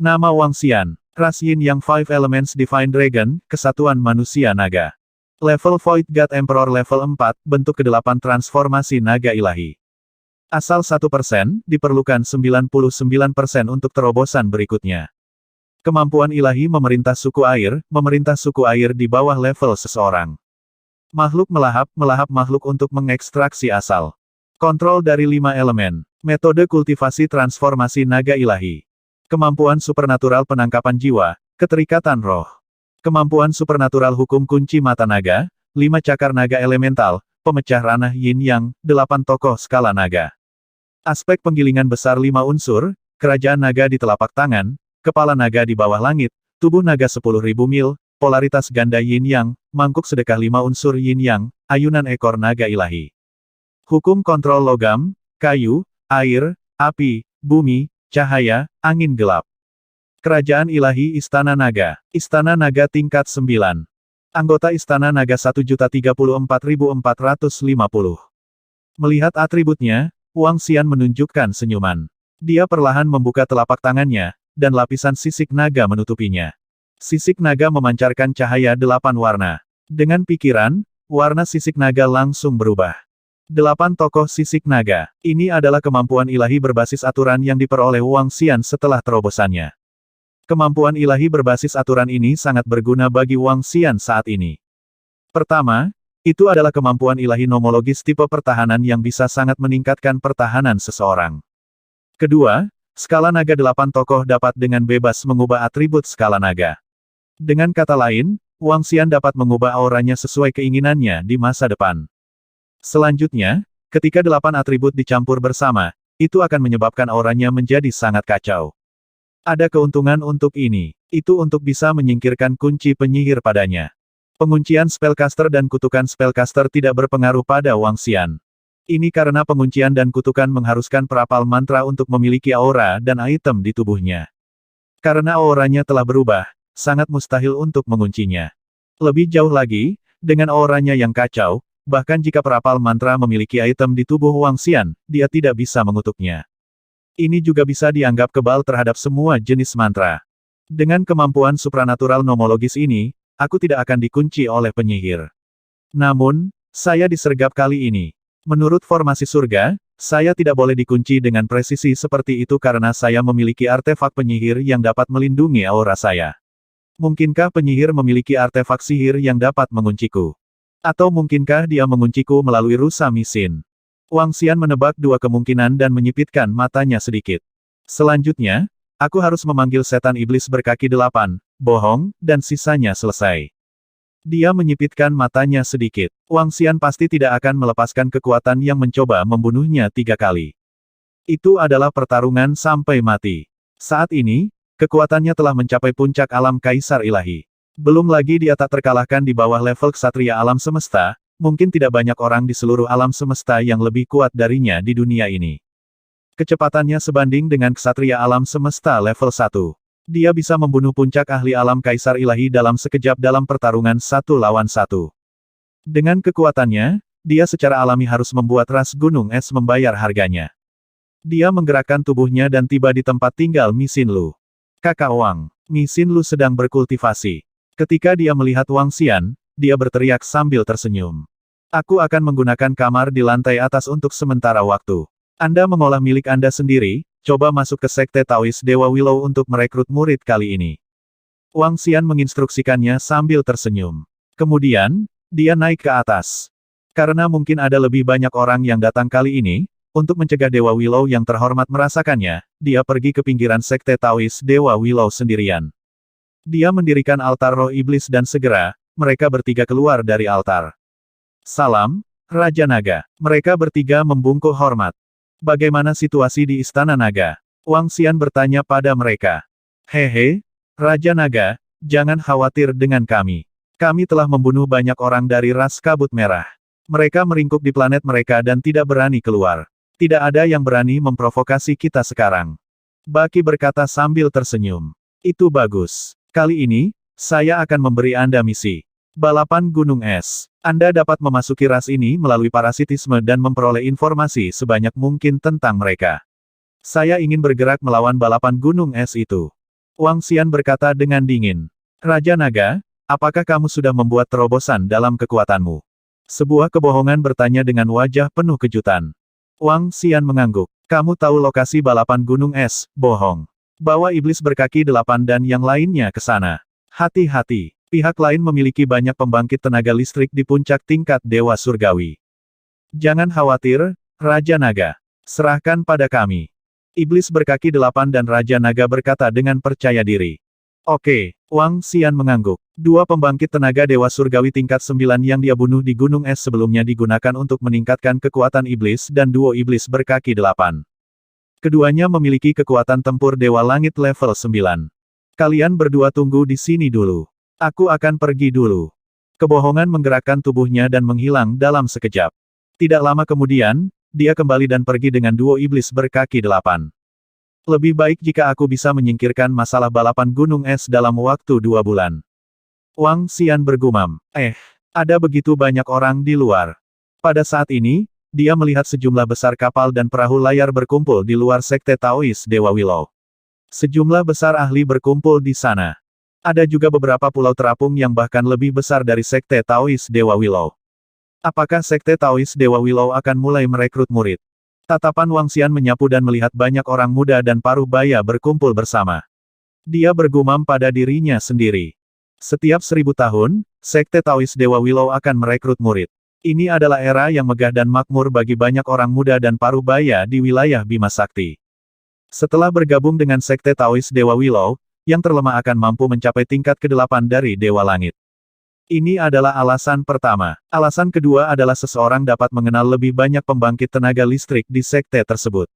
Nama Wang Xian. Ras Yin Yang Five Elements Divine Dragon, Kesatuan Manusia Naga. Level Void God Emperor level 4, bentuk ke-8 transformasi naga ilahi. Asal 1%, diperlukan 99% untuk terobosan berikutnya. Kemampuan ilahi memerintah suku air di bawah level seseorang. Makhluk melahap makhluk untuk mengekstraksi asal. Kontrol dari 5 elemen. Metode kultivasi transformasi naga ilahi. Kemampuan supernatural penangkapan jiwa, keterikatan roh. Kemampuan supernatural hukum kunci mata naga, 5 cakar naga elemental, pemecah ranah yin yang, 8 tokoh skala naga. Aspek penggilingan besar 5 unsur, kerajaan naga di telapak tangan, kepala naga di bawah langit, tubuh naga 10.000 mil, polaritas ganda yin yang, mangkuk sedekah 5 unsur yin yang, ayunan ekor naga ilahi. Hukum kontrol logam, kayu, air, api, bumi, cahaya, angin gelap. Kerajaan ilahi Istana Naga. Istana Naga tingkat 9. Anggota Istana Naga 1.034.450. Melihat atributnya, Wang Xian menunjukkan senyuman. Dia perlahan membuka telapak tangannya, dan lapisan sisik naga menutupinya. Sisik naga memancarkan cahaya 8 warna. Dengan pikiran, warna sisik naga langsung berubah. 8 tokoh sisik naga. Ini adalah kemampuan ilahi berbasis aturan yang diperoleh Wang Xian setelah terobosannya. Kemampuan ilahi berbasis aturan ini sangat berguna bagi Wang Xian saat ini. Pertama, itu adalah kemampuan ilahi nomologis tipe pertahanan yang bisa sangat meningkatkan pertahanan seseorang. Kedua, skala naga 8 tokoh dapat dengan bebas mengubah atribut skala naga. Dengan kata lain, Wang Xian dapat mengubah auranya sesuai keinginannya di masa depan. Selanjutnya, ketika 8 atribut dicampur bersama, itu akan menyebabkan auranya menjadi sangat kacau. Ada keuntungan untuk ini. Itu untuk bisa menyingkirkan kunci penyihir padanya. Penguncian spellcaster dan kutukan spellcaster tidak berpengaruh pada Wang Xian. Ini karena penguncian dan kutukan mengharuskan perapal mantra untuk memiliki aura dan item di tubuhnya. Karena auranya telah berubah, sangat mustahil untuk menguncinya. Lebih jauh lagi, dengan auranya yang kacau, bahkan jika perapal mantra memiliki item di tubuh Wang Xian, dia tidak bisa mengutuknya. Ini juga bisa dianggap kebal terhadap semua jenis mantra. Dengan kemampuan supranatural nomologis ini, aku tidak akan dikunci oleh penyihir. Namun, saya disergap kali ini. Menurut formasi surga, saya tidak boleh dikunci dengan presisi seperti itu karena saya memiliki artefak penyihir yang dapat melindungi aura saya. Mungkinkah penyihir memiliki artefak sihir yang dapat mengunciku? Atau mungkinkah dia mengunciku melalui rusa misin? Wang Xian menebak 2 kemungkinan dan menyipitkan matanya sedikit. Selanjutnya, aku harus memanggil setan iblis berkaki 8, bohong, dan sisanya selesai. Dia menyipitkan matanya sedikit. Wang Xian pasti tidak akan melepaskan kekuatan yang mencoba membunuhnya 3 kali. Itu adalah pertarungan sampai mati. Saat ini, kekuatannya telah mencapai puncak alam kaisar ilahi. Belum lagi dia tak terkalahkan di bawah level ksatria alam semesta, mungkin tidak banyak orang di seluruh alam semesta yang lebih kuat darinya di dunia ini. Kecepatannya sebanding dengan ksatria alam semesta level 1. Dia bisa membunuh puncak ahli alam kaisar ilahi dalam sekejap dalam pertarungan 1 lawan 1. Dengan kekuatannya, dia secara alami harus membuat ras gunung es membayar harganya. Dia menggerakkan tubuhnya dan tiba di tempat tinggal Misin Lu. Kakak Wang, Misin Lu sedang berkultivasi. Ketika dia melihat Wang Xian, dia berteriak sambil tersenyum. Aku akan menggunakan kamar di lantai atas untuk sementara waktu. Anda mengolah milik Anda sendiri, coba masuk ke Sekte Taois Dewa Willow untuk merekrut murid kali ini. Wang Xian menginstruksikannya sambil tersenyum. Kemudian, dia naik ke atas. Karena mungkin ada lebih banyak orang yang datang kali ini, untuk mencegah Dewa Willow yang terhormat merasakannya, dia pergi ke pinggiran Sekte Taois Dewa Willow sendirian. Dia mendirikan altar roh iblis dan segera, mereka bertiga keluar dari altar. Salam, Raja Naga. Mereka bertiga membungkuk hormat. Bagaimana situasi di Istana Naga? Wang Xian bertanya pada mereka. Hehe, Raja Naga, jangan khawatir dengan kami. Kami telah membunuh banyak orang dari ras kabut merah. Mereka meringkuk di planet mereka dan tidak berani keluar. Tidak ada yang berani memprovokasi kita sekarang. Baki berkata sambil tersenyum. Itu bagus. Kali ini, saya akan memberi Anda misi. Balapan Gunung Es. Anda dapat memasuki ras ini melalui parasitisme dan memperoleh informasi sebanyak mungkin tentang mereka. Saya ingin bergerak melawan balapan Gunung Es itu. Wang Xian berkata dengan dingin. Raja Naga, apakah kamu sudah membuat terobosan dalam kekuatanmu? Sebuah kebohongan bertanya dengan wajah penuh kejutan. Wang Xian mengangguk. Kamu tahu lokasi balapan gunung es, bohong. Bawa iblis berkaki 8 dan yang lainnya ke sana. Hati-hati, pihak lain memiliki banyak pembangkit tenaga listrik di puncak tingkat Dewa Surgawi. Jangan khawatir, Raja Naga. Serahkan pada kami. Iblis berkaki 8 dan Raja Naga berkata dengan percaya diri. Oke, Wang Xian mengangguk. 2 pembangkit tenaga Dewa Surgawi tingkat 9 yang dia bunuh di Gunung Es sebelumnya digunakan untuk meningkatkan kekuatan iblis dan duo iblis berkaki 8. Keduanya memiliki kekuatan tempur Dewa Langit level 9. Kalian berdua tunggu di sini dulu. Aku akan pergi dulu. Kebohongan menggerakkan tubuhnya dan menghilang dalam sekejap. Tidak lama kemudian, dia kembali dan pergi dengan duo iblis berkaki 8. Lebih baik jika aku bisa menyingkirkan masalah balapan gunung es dalam waktu 2 bulan. Wang Xian bergumam. Ada begitu banyak orang di luar. Pada saat ini, dia melihat sejumlah besar kapal dan perahu layar berkumpul di luar sekte Taois Dewa Willow. Sejumlah besar ahli berkumpul di sana. Ada juga beberapa pulau terapung yang bahkan lebih besar dari sekte Taois Dewa Willow. Apakah sekte Taois Dewa Willow akan mulai merekrut murid? Tatapan Wang Xian menyapu dan melihat banyak orang muda dan paruh baya berkumpul bersama. Dia bergumam pada dirinya sendiri. Setiap 1000 tahun, sekte Taois Dewa Willow akan merekrut murid. Ini adalah era yang megah dan makmur bagi banyak orang muda dan paruh baya di wilayah Bima Sakti. Setelah bergabung dengan sekte Taois Dewa Willow, yang terlemah akan mampu mencapai tingkat ke-8 dari Dewa Langit. Ini adalah alasan pertama. Alasan kedua adalah seseorang dapat mengenal lebih banyak pembangkit tenaga listrik di sekte tersebut.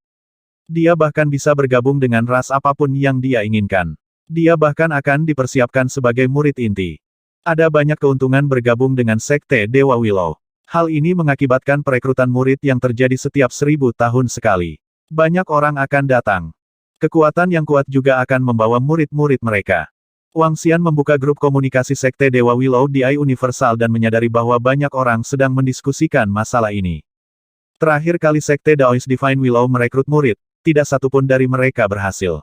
Dia bahkan bisa bergabung dengan ras apapun yang dia inginkan. Dia bahkan akan dipersiapkan sebagai murid inti. Ada banyak keuntungan bergabung dengan sekte Dewa Willow. Hal ini mengakibatkan perekrutan murid yang terjadi setiap 1000 tahun sekali. Banyak orang akan datang. Kekuatan yang kuat juga akan membawa murid-murid mereka. Wang Xian membuka grup komunikasi sekte Dewa Willow di Eye Universal dan menyadari bahwa banyak orang sedang mendiskusikan masalah ini. Terakhir kali sekte Daoist Divine Willow merekrut murid, tidak satupun dari mereka berhasil.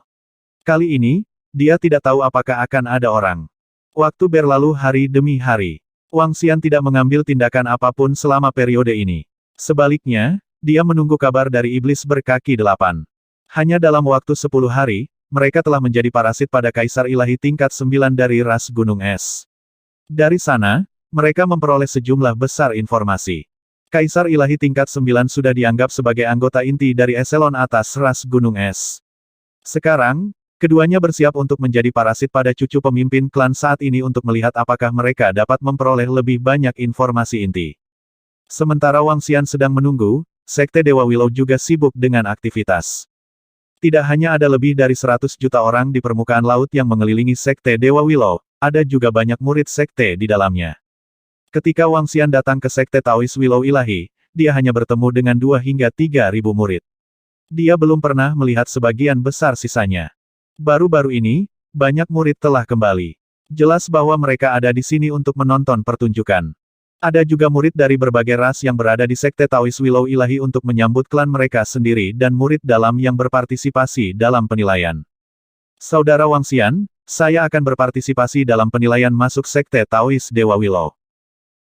Kali ini, dia tidak tahu apakah akan ada orang. Waktu berlalu hari demi hari. Wang Xian tidak mengambil tindakan apapun selama periode ini. Sebaliknya, dia menunggu kabar dari iblis berkaki 8. Hanya dalam waktu 10 hari, mereka telah menjadi parasit pada Kaisar Ilahi tingkat 9 dari ras Gunung Es. Dari sana, mereka memperoleh sejumlah besar informasi. Kaisar Ilahi tingkat 9 sudah dianggap sebagai anggota inti dari eselon atas ras Gunung Es. Sekarang, keduanya bersiap untuk menjadi parasit pada cucu pemimpin klan saat ini untuk melihat apakah mereka dapat memperoleh lebih banyak informasi inti. Sementara Wang Xian sedang menunggu, sekte Dewa Willow juga sibuk dengan aktivitas. Tidak hanya ada lebih dari 100 juta orang di permukaan laut yang mengelilingi sekte Dewa Willow, ada juga banyak murid sekte di dalamnya. Ketika Wang Xian datang ke sekte Taois Willow Ilahi, dia hanya bertemu dengan 2 hingga 3.000 murid. Dia belum pernah melihat sebagian besar sisanya. Baru-baru ini, banyak murid telah kembali. Jelas bahwa mereka ada di sini untuk menonton pertunjukan. Ada juga murid dari berbagai ras yang berada di sekte Taois Willow Ilahi untuk menyambut klan mereka sendiri dan murid dalam yang berpartisipasi dalam penilaian. Saudara Wang Xian, saya akan berpartisipasi dalam penilaian masuk sekte Taois Dewa Willow.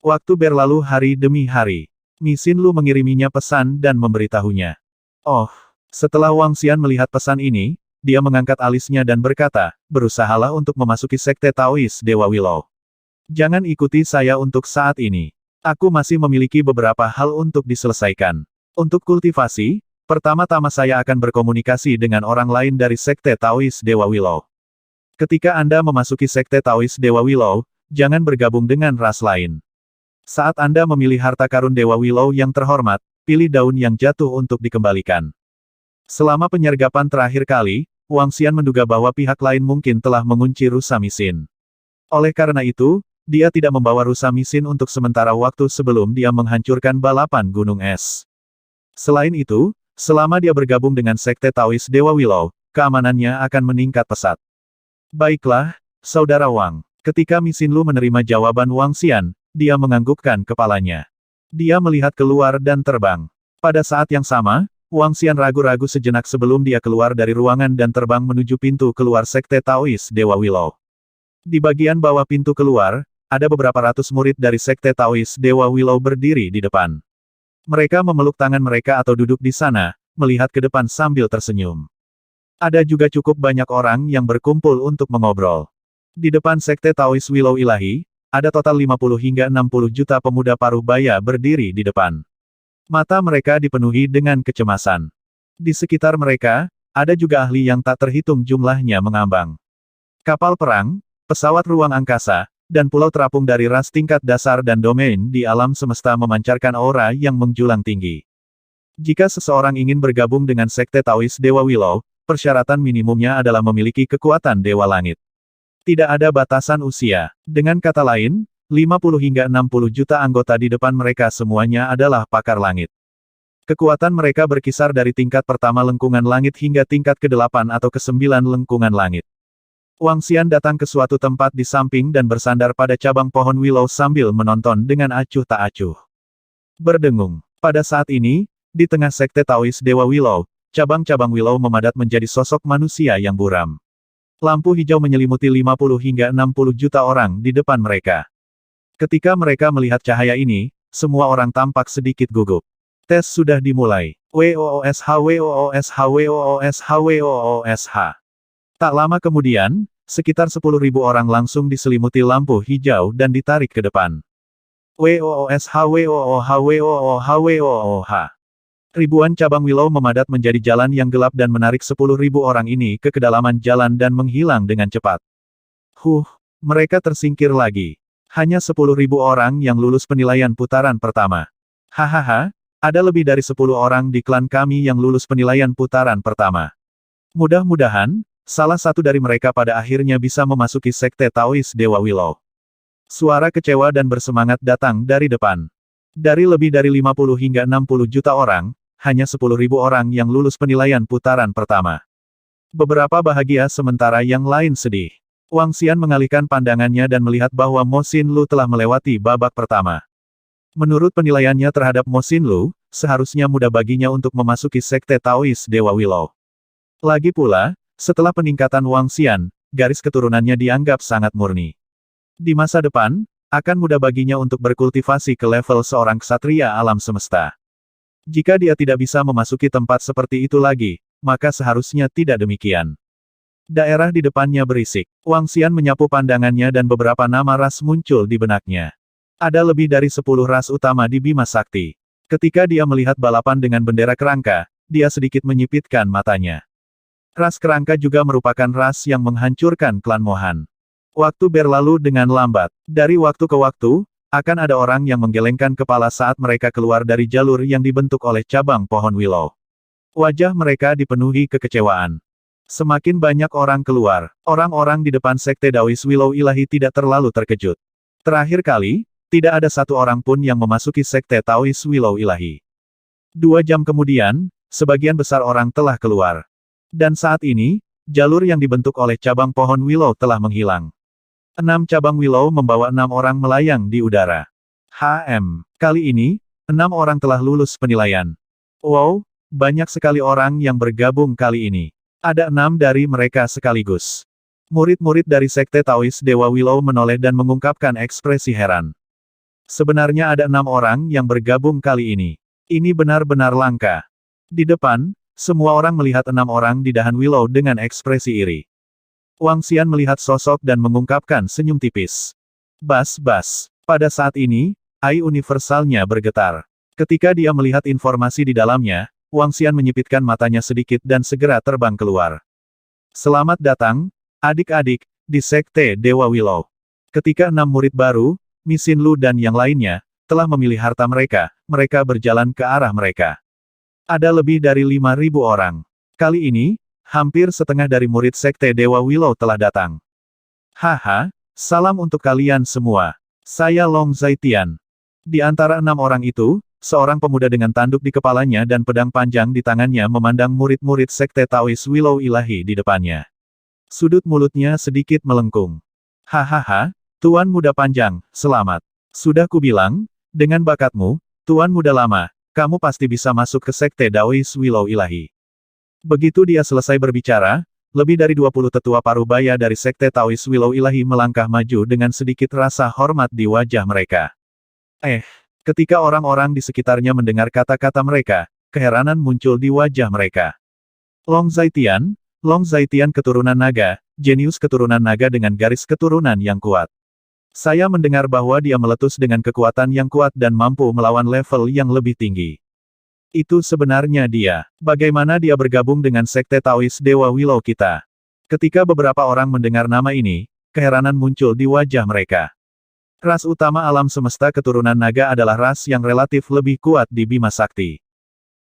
Waktu berlalu hari demi hari. Mi Xin Lu mengiriminya pesan dan memberitahunya. Oh, setelah Wang Xian melihat pesan ini, dia mengangkat alisnya dan berkata, berusahalah untuk memasuki sekte Taois Dewa Willow. Jangan ikuti saya untuk saat ini. Aku masih memiliki beberapa hal untuk diselesaikan. Untuk kultivasi, pertama-tama saya akan berkomunikasi dengan orang lain dari sekte Taois Dewa Willow. Ketika Anda memasuki sekte Taois Dewa Willow, jangan bergabung dengan ras lain. Saat Anda memilih harta karun Dewa Willow yang terhormat, pilih daun yang jatuh untuk dikembalikan. Selama penyergapan terakhir kali, Wang Xian menduga bahwa pihak lain mungkin telah mengunci rusa Mi Xin. Oleh karena itu, dia tidak membawa rusa Mi Xin untuk sementara waktu sebelum dia menghancurkan balapan gunung es. Selain itu, selama dia bergabung dengan sekte Taois Dewa Willow, keamanannya akan meningkat pesat. Baiklah, Saudara Wang. Ketika Mi Xin Lu menerima jawaban Wang Xian, dia menganggukkan kepalanya. Dia melihat keluar dan terbang. Pada saat yang sama, Wang Xian ragu-ragu sejenak sebelum dia keluar dari ruangan dan terbang menuju pintu keluar Sekte Taois Dewa Willow. Di bagian bawah pintu keluar, ada beberapa ratus murid dari Sekte Taois Dewa Willow berdiri di depan. Mereka memeluk tangan mereka atau duduk di sana, melihat ke depan sambil tersenyum. Ada juga cukup banyak orang yang berkumpul untuk mengobrol. Di depan Sekte Taois Willow Ilahi, ada total 50 hingga 60 juta pemuda paruh baya berdiri di depan. Mata mereka dipenuhi dengan kecemasan. Di sekitar mereka, ada juga ahli yang tak terhitung jumlahnya mengambang. Kapal perang, pesawat ruang angkasa, dan pulau terapung dari ras tingkat dasar dan domain di alam semesta memancarkan aura yang menjulang tinggi. Jika seseorang ingin bergabung dengan Sekte Taois Dewa Willow, persyaratan minimumnya adalah memiliki kekuatan Dewa Langit. Tidak ada batasan usia. Dengan kata lain, 50 hingga 60 juta anggota di depan mereka semuanya adalah pakar langit. Kekuatan mereka berkisar dari tingkat pertama lengkungan langit hingga tingkat ke-8 atau ke-9 lengkungan langit. Wang Xian datang ke suatu tempat di samping dan bersandar pada cabang pohon willow sambil menonton dengan acuh tak acuh. Berdengung. Pada saat ini, di tengah Sekte Taois Dewa Willow, cabang-cabang willow memadat menjadi sosok manusia yang buram. Lampu hijau menyelimuti 50 hingga 60 juta orang di depan mereka. Ketika mereka melihat cahaya ini, semua orang tampak sedikit gugup. Tes sudah dimulai. WOOSH WOOSH WOOSH WOOSH. Tak lama kemudian, sekitar 10.000 orang langsung diselimuti lampu hijau dan ditarik ke depan. WOOSH WOOH WOOH WOOH. Ribuan cabang willow memadat menjadi jalan yang gelap dan menarik 10.000 orang ini ke kedalaman jalan dan menghilang dengan cepat. Mereka tersingkir lagi. Hanya 10.000 orang yang lulus penilaian putaran pertama. Hahaha, ada lebih dari 10 orang di klan kami yang lulus penilaian putaran pertama. Mudah-mudahan, salah satu dari mereka pada akhirnya bisa memasuki Sekte Taois Dewa Willow. Suara kecewa dan bersemangat datang dari depan. Dari lebih dari 50 hingga 60 juta orang, hanya 10.000 orang yang lulus penilaian putaran pertama. Beberapa bahagia sementara yang lain sedih. Wang Xian mengalihkan pandangannya dan melihat bahwa Mo Xinlu telah melewati babak pertama. Menurut penilaiannya terhadap Mo Xinlu, seharusnya mudah baginya untuk memasuki Sekte Taois Dewa Willow. Lagi pula, setelah peningkatan Wang Xian, garis keturunannya dianggap sangat murni. Di masa depan, akan mudah baginya untuk berkultivasi ke level seorang ksatria alam semesta. Jika dia tidak bisa memasuki tempat seperti itu lagi, maka seharusnya tidak demikian. Daerah di depannya berisik. Wang Xian menyapu pandangannya dan beberapa nama ras muncul di benaknya. Ada lebih dari 10 ras utama di Bima Sakti. Ketika dia melihat balapan dengan bendera kerangka, dia sedikit menyipitkan matanya. Ras kerangka juga merupakan ras yang menghancurkan klan Mohan. Waktu berlalu dengan lambat. Dari waktu ke waktu, akan ada orang yang menggelengkan kepala saat mereka keluar dari jalur yang dibentuk oleh cabang pohon willow. Wajah mereka dipenuhi kekecewaan. Semakin banyak orang keluar, orang-orang di depan Sekte Taois Willow Ilahi tidak terlalu terkejut. Terakhir kali, tidak ada satu orang pun yang memasuki Sekte Taois Willow Ilahi. 2 jam kemudian, sebagian besar orang telah keluar. Dan saat ini, jalur yang dibentuk oleh cabang pohon willow telah menghilang. 6 cabang willow membawa 6 orang melayang di udara. Kali ini, 6 orang telah lulus penilaian. Wow, banyak sekali orang yang bergabung kali ini. Ada 6 dari mereka sekaligus. Murid-murid dari Sekte Taois Dewa Willow menoleh dan mengungkapkan ekspresi heran. Sebenarnya ada 6 orang yang bergabung kali ini. Ini benar-benar langka. Di depan, semua orang melihat 6 orang di dahan willow dengan ekspresi iri. Wang Xian melihat sosok dan mengungkapkan senyum tipis. Bas. Pada saat ini, AI universalnya bergetar. Ketika dia melihat informasi di dalamnya, Wang Xian menyipitkan matanya sedikit dan segera terbang keluar. Selamat datang, adik-adik, di Sekte Dewa Willow. Ketika 6 murid baru, Mi Xinlu dan yang lainnya, telah memilih harta mereka, mereka berjalan ke arah mereka. Ada lebih dari 5.000 orang. Kali ini, hampir setengah dari murid Sekte Dewa Willow telah datang. Salam untuk kalian semua. Saya Long Zaitian. Di antara 6 orang itu, seorang pemuda dengan tanduk di kepalanya dan pedang panjang di tangannya memandang murid-murid Sekte Taois Willow Ilahi di depannya. Sudut mulutnya sedikit melengkung. Tuan Muda Panjang, selamat. Sudah kubilang, dengan bakatmu, Tuan Muda Lama, kamu pasti bisa masuk ke Sekte Daois Willow Ilahi. Begitu dia selesai berbicara, lebih dari 20 tetua parubaya dari Sekte Taois Willow Ilahi melangkah maju dengan sedikit rasa hormat di wajah mereka. Ketika orang-orang di sekitarnya mendengar kata-kata mereka, keheranan muncul di wajah mereka. Long Zaitian keturunan naga, jenius keturunan naga dengan garis keturunan yang kuat. Saya mendengar bahwa dia meletus dengan kekuatan yang kuat dan mampu melawan level yang lebih tinggi. Itu sebenarnya dia. Bagaimana dia bergabung dengan Sekte Taois Dewa Willow kita? Ketika beberapa orang mendengar nama ini, keheranan muncul di wajah mereka. Ras utama alam semesta keturunan naga adalah ras yang relatif lebih kuat di Bima Sakti.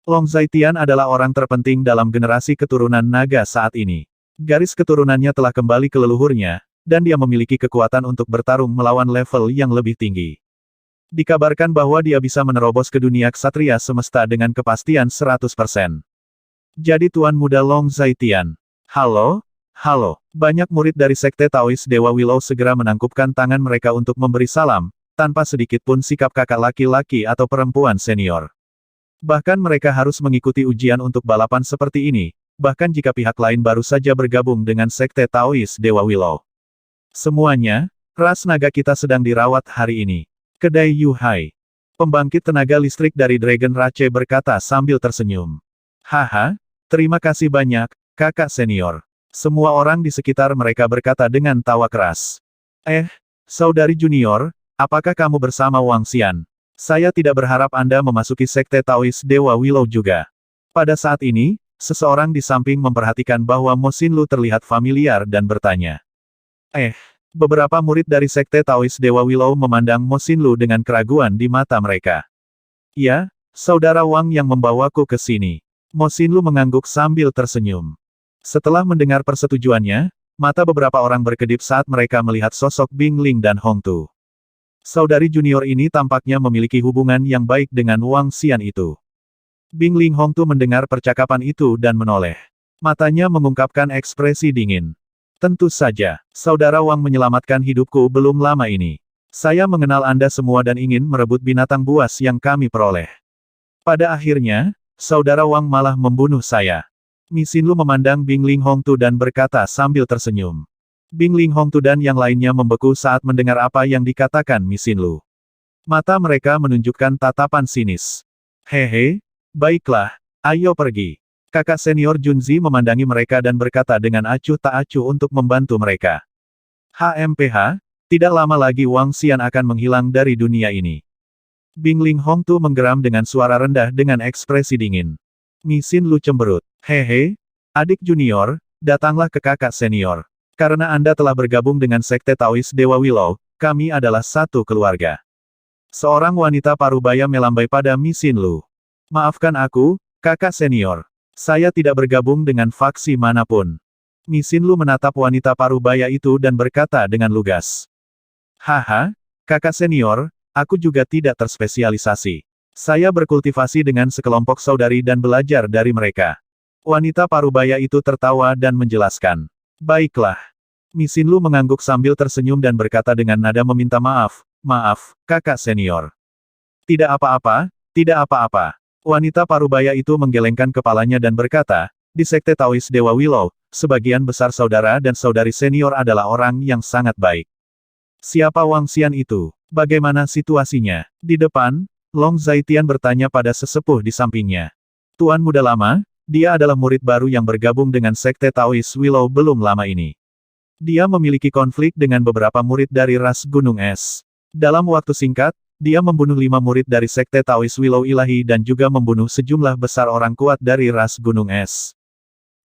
Long Zaitian adalah orang terpenting dalam generasi keturunan naga saat ini. Garis keturunannya telah kembali ke leluhurnya, dan dia memiliki kekuatan untuk bertarung melawan level yang lebih tinggi. Dikabarkan bahwa dia bisa menerobos ke dunia ksatria semesta dengan kepastian 100%. Jadi Tuan Muda Long Zaitian. Halo? Banyak murid dari Sekte Taois Dewa Willow segera menangkupkan tangan mereka untuk memberi salam, tanpa sedikit pun sikap kakak laki-laki atau perempuan senior. Bahkan mereka harus mengikuti ujian untuk balapan seperti ini, bahkan jika pihak lain baru saja bergabung dengan Sekte Taois Dewa Willow. Semuanya, ras naga kita sedang dirawat hari ini. Kedai Yuhai. Pembangkit tenaga listrik dari Dragon Rache berkata sambil tersenyum. Haha, terima kasih banyak, kakak senior. Semua orang di sekitar mereka berkata dengan tawa keras. Saudari junior, apakah kamu bersama Wang Xian? Saya tidak berharap Anda memasuki Sekte Taois Dewa Willow juga. Pada saat ini, seseorang di samping memperhatikan bahwa Mo Xinlu terlihat familiar dan bertanya. Beberapa murid dari Sekte Taois Dewa Willow memandang Mo Xinlu dengan keraguan di mata mereka. Ya, saudara Wang yang membawaku ke sini. Mo Xinlu mengangguk sambil tersenyum. Setelah mendengar persetujuannya, mata beberapa orang berkedip saat mereka melihat sosok Bing Ling dan Hong Tu. Saudari junior ini tampaknya memiliki hubungan yang baik dengan Wang Xian itu. Bing Ling Hong Tu mendengar percakapan itu dan menoleh. Matanya mengungkapkan ekspresi dingin. Tentu saja, saudara Wang menyelamatkan hidupku belum lama ini. Saya mengenal Anda semua dan ingin merebut binatang buas yang kami peroleh. Pada akhirnya, saudara Wang malah membunuh saya. Mi Xinlu memandang Bing Ling Hong Tu dan berkata sambil tersenyum. Bing Ling Hong Tu dan yang lainnya membeku saat mendengar apa yang dikatakan Mi Xinlu. Mata mereka menunjukkan tatapan sinis. Hehe, baiklah, ayo pergi. Kakak senior Junzi memandangi mereka dan berkata dengan acuh tak acuh untuk membantu mereka. HMPH, tidak lama lagi Wang Xian akan menghilang dari dunia ini. Bing Ling Hong Tu menggeram dengan suara rendah dengan ekspresi dingin. Mi Xinlu cemberut. Hehe, adik junior, datanglah ke kakak senior. Karena Anda telah bergabung dengan Sekte Taois Dewa Willow, kami adalah satu keluarga. Seorang wanita parubaya melambai pada Mi Xinlu. Maafkan aku, kakak senior. Saya tidak bergabung dengan faksi manapun. Mi Xinlu menatap wanita parubaya itu dan berkata dengan lugas. Haha, kakak senior, aku juga tidak terspesialisasi. Saya berkultivasi dengan sekelompok saudari dan belajar dari mereka. Wanita parubaya itu tertawa dan menjelaskan. Baiklah. Mi Xinlu mengangguk sambil tersenyum dan berkata dengan nada meminta maaf, maaf, kakak senior. Tidak apa-apa, tidak apa-apa. Wanita parubaya itu menggelengkan kepalanya dan berkata, di Sekte Taois Dewa Willow, sebagian besar saudara dan saudari senior adalah orang yang sangat baik. Siapa Wang Xian itu? Bagaimana situasinya? Di depan, Long Zaitian bertanya pada sesepuh di sampingnya. Tuan muda lama, dia adalah murid baru yang bergabung dengan Sekte Taois Willow belum lama ini. Dia memiliki konflik dengan beberapa murid dari ras Gunung Es. Dalam waktu singkat, dia membunuh 5 murid dari Sekte Taois Willow Ilahi dan juga membunuh sejumlah besar orang kuat dari ras Gunung Es.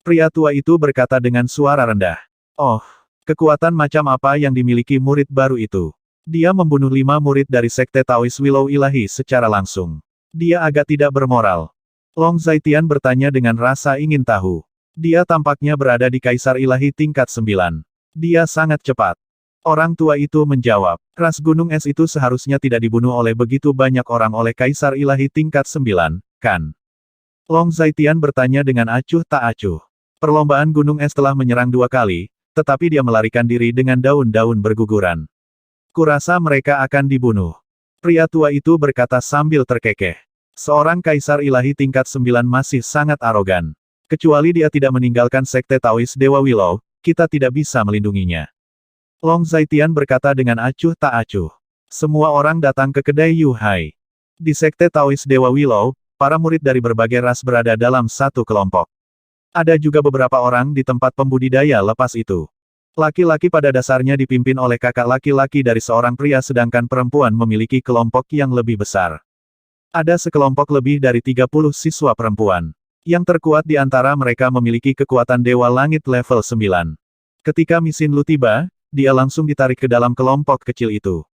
Pria tua itu berkata dengan suara rendah. Oh, kekuatan macam apa yang dimiliki murid baru itu? Dia membunuh 5 murid dari Sekte Taois Willow Ilahi secara langsung. Dia agak tidak bermoral. Long Zaitian bertanya dengan rasa ingin tahu. Dia tampaknya berada di Kaisar Ilahi tingkat 9. Dia sangat cepat. Orang tua itu menjawab, ras Gunung Es itu seharusnya tidak dibunuh oleh begitu banyak orang oleh Kaisar Ilahi tingkat 9, kan? Long Zaitian bertanya dengan acuh tak acuh. Perlombaan Gunung Es telah menyerang 2 kali, tetapi dia melarikan diri dengan daun-daun berguguran. Kurasa mereka akan dibunuh. Pria tua itu berkata sambil terkekeh. Seorang kaisar ilahi tingkat 9 masih sangat arogan. Kecuali dia tidak meninggalkan sekte Taois Dewa Willow, kita tidak bisa melindunginya. Long Zaitian berkata dengan acuh tak acuh. Semua orang datang ke kedai Yu Hai. Di sekte Taois Dewa Willow, para murid dari berbagai ras berada dalam satu kelompok. Ada juga beberapa orang di tempat pembudidaya lepas itu. Laki-laki pada dasarnya dipimpin oleh kakak laki-laki dari seorang pria sedangkan perempuan memiliki kelompok yang lebih besar. Ada sekelompok lebih dari 30 siswa perempuan. Yang terkuat di antara mereka memiliki kekuatan Dewa Langit level 9. Ketika Misin Lu tiba, dia langsung ditarik ke dalam kelompok kecil itu.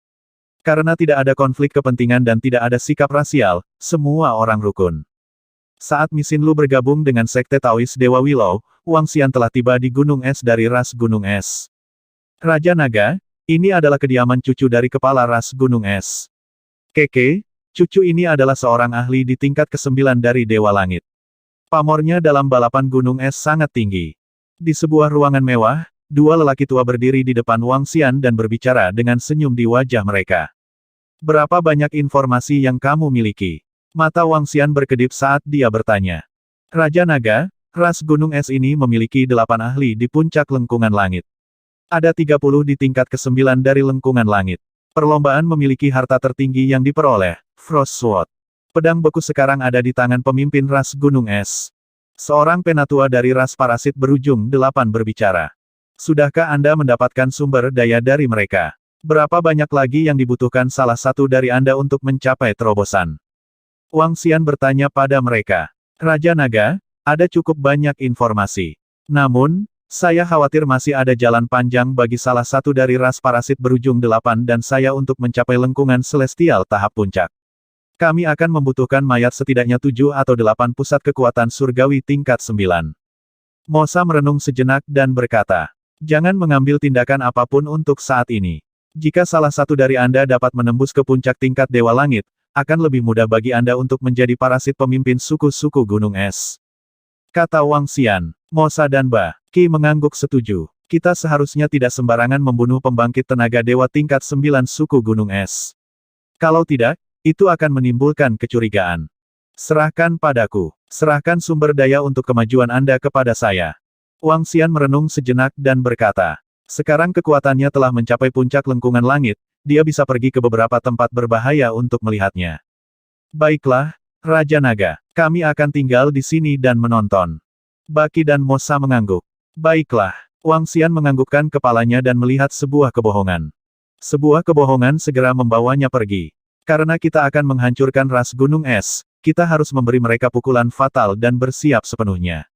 Karena tidak ada konflik kepentingan dan tidak ada sikap rasial, semua orang rukun. Saat Misin Lu bergabung dengan sekte Taois Dewa Willow, Wang Xian telah tiba di Gunung Es dari ras Gunung Es. Raja Naga, ini adalah kediaman cucu dari kepala ras Gunung Es. Keke, cucu ini adalah seorang ahli di tingkat ke-9 dari Dewa Langit. Pamornya dalam balapan Gunung Es sangat tinggi. Di sebuah ruangan mewah, dua lelaki tua berdiri di depan Wang Xian dan berbicara dengan senyum di wajah mereka. Berapa banyak informasi yang kamu miliki? Mata Wang Xian berkedip saat dia bertanya. Raja Naga, ras Gunung Es ini memiliki 8 ahli di puncak lengkungan langit. Ada 30 di tingkat ke-9 dari lengkungan langit. Perlombaan memiliki harta tertinggi yang diperoleh, Frost Sword. Pedang beku sekarang ada di tangan pemimpin ras Gunung Es. Seorang penatua dari ras parasit berujung 8 berbicara. Sudahkah Anda mendapatkan sumber daya dari mereka? Berapa banyak lagi yang dibutuhkan salah satu dari Anda untuk mencapai terobosan? Wang Xian bertanya pada mereka. Raja Naga, ada cukup banyak informasi. Namun, saya khawatir masih ada jalan panjang bagi salah satu dari ras parasit berujung 8 dan saya untuk mencapai lengkungan celestial tahap puncak. Kami akan membutuhkan mayat setidaknya 7 atau 8 pusat kekuatan surgawi tingkat 9. Mosa merenung sejenak dan berkata, jangan mengambil tindakan apapun untuk saat ini. Jika salah satu dari Anda dapat menembus ke puncak tingkat Dewa Langit, akan lebih mudah bagi Anda untuk menjadi parasit pemimpin suku-suku Gunung Es. Kata Wang Xian, Mosa dan Ba Qi mengangguk setuju. Kita seharusnya tidak sembarangan membunuh pembangkit tenaga dewa tingkat 9 suku Gunung Es. Kalau tidak, itu akan menimbulkan kecurigaan. Serahkan padaku. Serahkan sumber daya untuk kemajuan Anda kepada saya. Wang Xian merenung sejenak dan berkata, sekarang kekuatannya telah mencapai puncak lengkungan langit, dia bisa pergi ke beberapa tempat berbahaya untuk melihatnya. Baiklah, Raja Naga, kami akan tinggal di sini dan menonton. Ba Qi dan Mosa mengangguk. Baiklah, Wang Xian menganggukkan kepalanya dan melihat sebuah kebohongan. Sebuah kebohongan segera membawanya pergi. Karena kita akan menghancurkan ras Gunung Es, kita harus memberi mereka pukulan fatal dan bersiap sepenuhnya.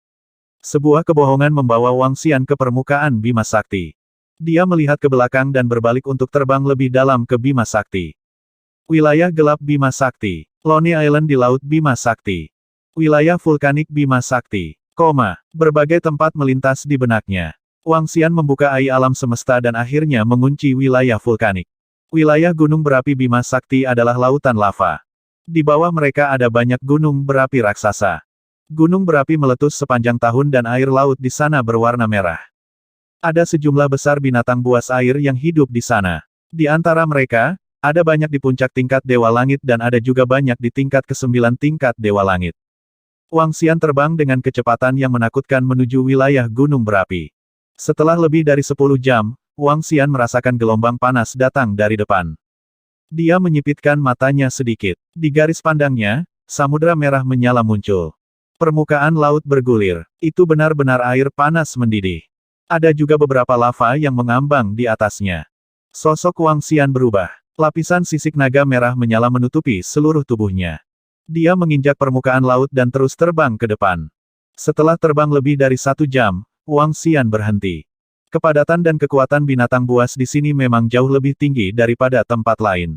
Sebuah kebohongan membawa Wang Xian ke permukaan Bima Sakti. Dia melihat ke belakang dan berbalik untuk terbang lebih dalam ke Bima Sakti. Wilayah gelap Bima Sakti. Lonely Island di Laut Bima Sakti. Wilayah vulkanik Bima Sakti. Berbagai tempat melintas di benaknya. Wang Xian membuka ai alam semesta dan akhirnya mengunci wilayah vulkanik. Wilayah gunung berapi Bima Sakti adalah lautan lava. Di bawah mereka ada banyak gunung berapi raksasa. Gunung berapi meletus sepanjang tahun dan air laut di sana berwarna merah. Ada sejumlah besar binatang buas air yang hidup di sana. Di antara mereka, ada banyak di puncak tingkat Dewa Langit dan ada juga banyak di tingkat ke-9 tingkat Dewa Langit. Wang Xian terbang dengan kecepatan yang menakutkan menuju wilayah gunung berapi. Setelah lebih dari 10 jam, Wang Xian merasakan gelombang panas datang dari depan. Dia menyipitkan matanya sedikit. Di garis pandangnya, samudera merah menyala muncul. Permukaan laut bergulir. Itu benar-benar air panas mendidih. Ada juga beberapa lava yang mengambang di atasnya. Sosok Wang Xian berubah. Lapisan sisik naga merah menyala menutupi seluruh tubuhnya. Dia menginjak permukaan laut dan terus terbang ke depan. Setelah terbang lebih dari 1 jam, Wang Xian berhenti. Kepadatan dan kekuatan binatang buas di sini memang jauh lebih tinggi daripada tempat lain.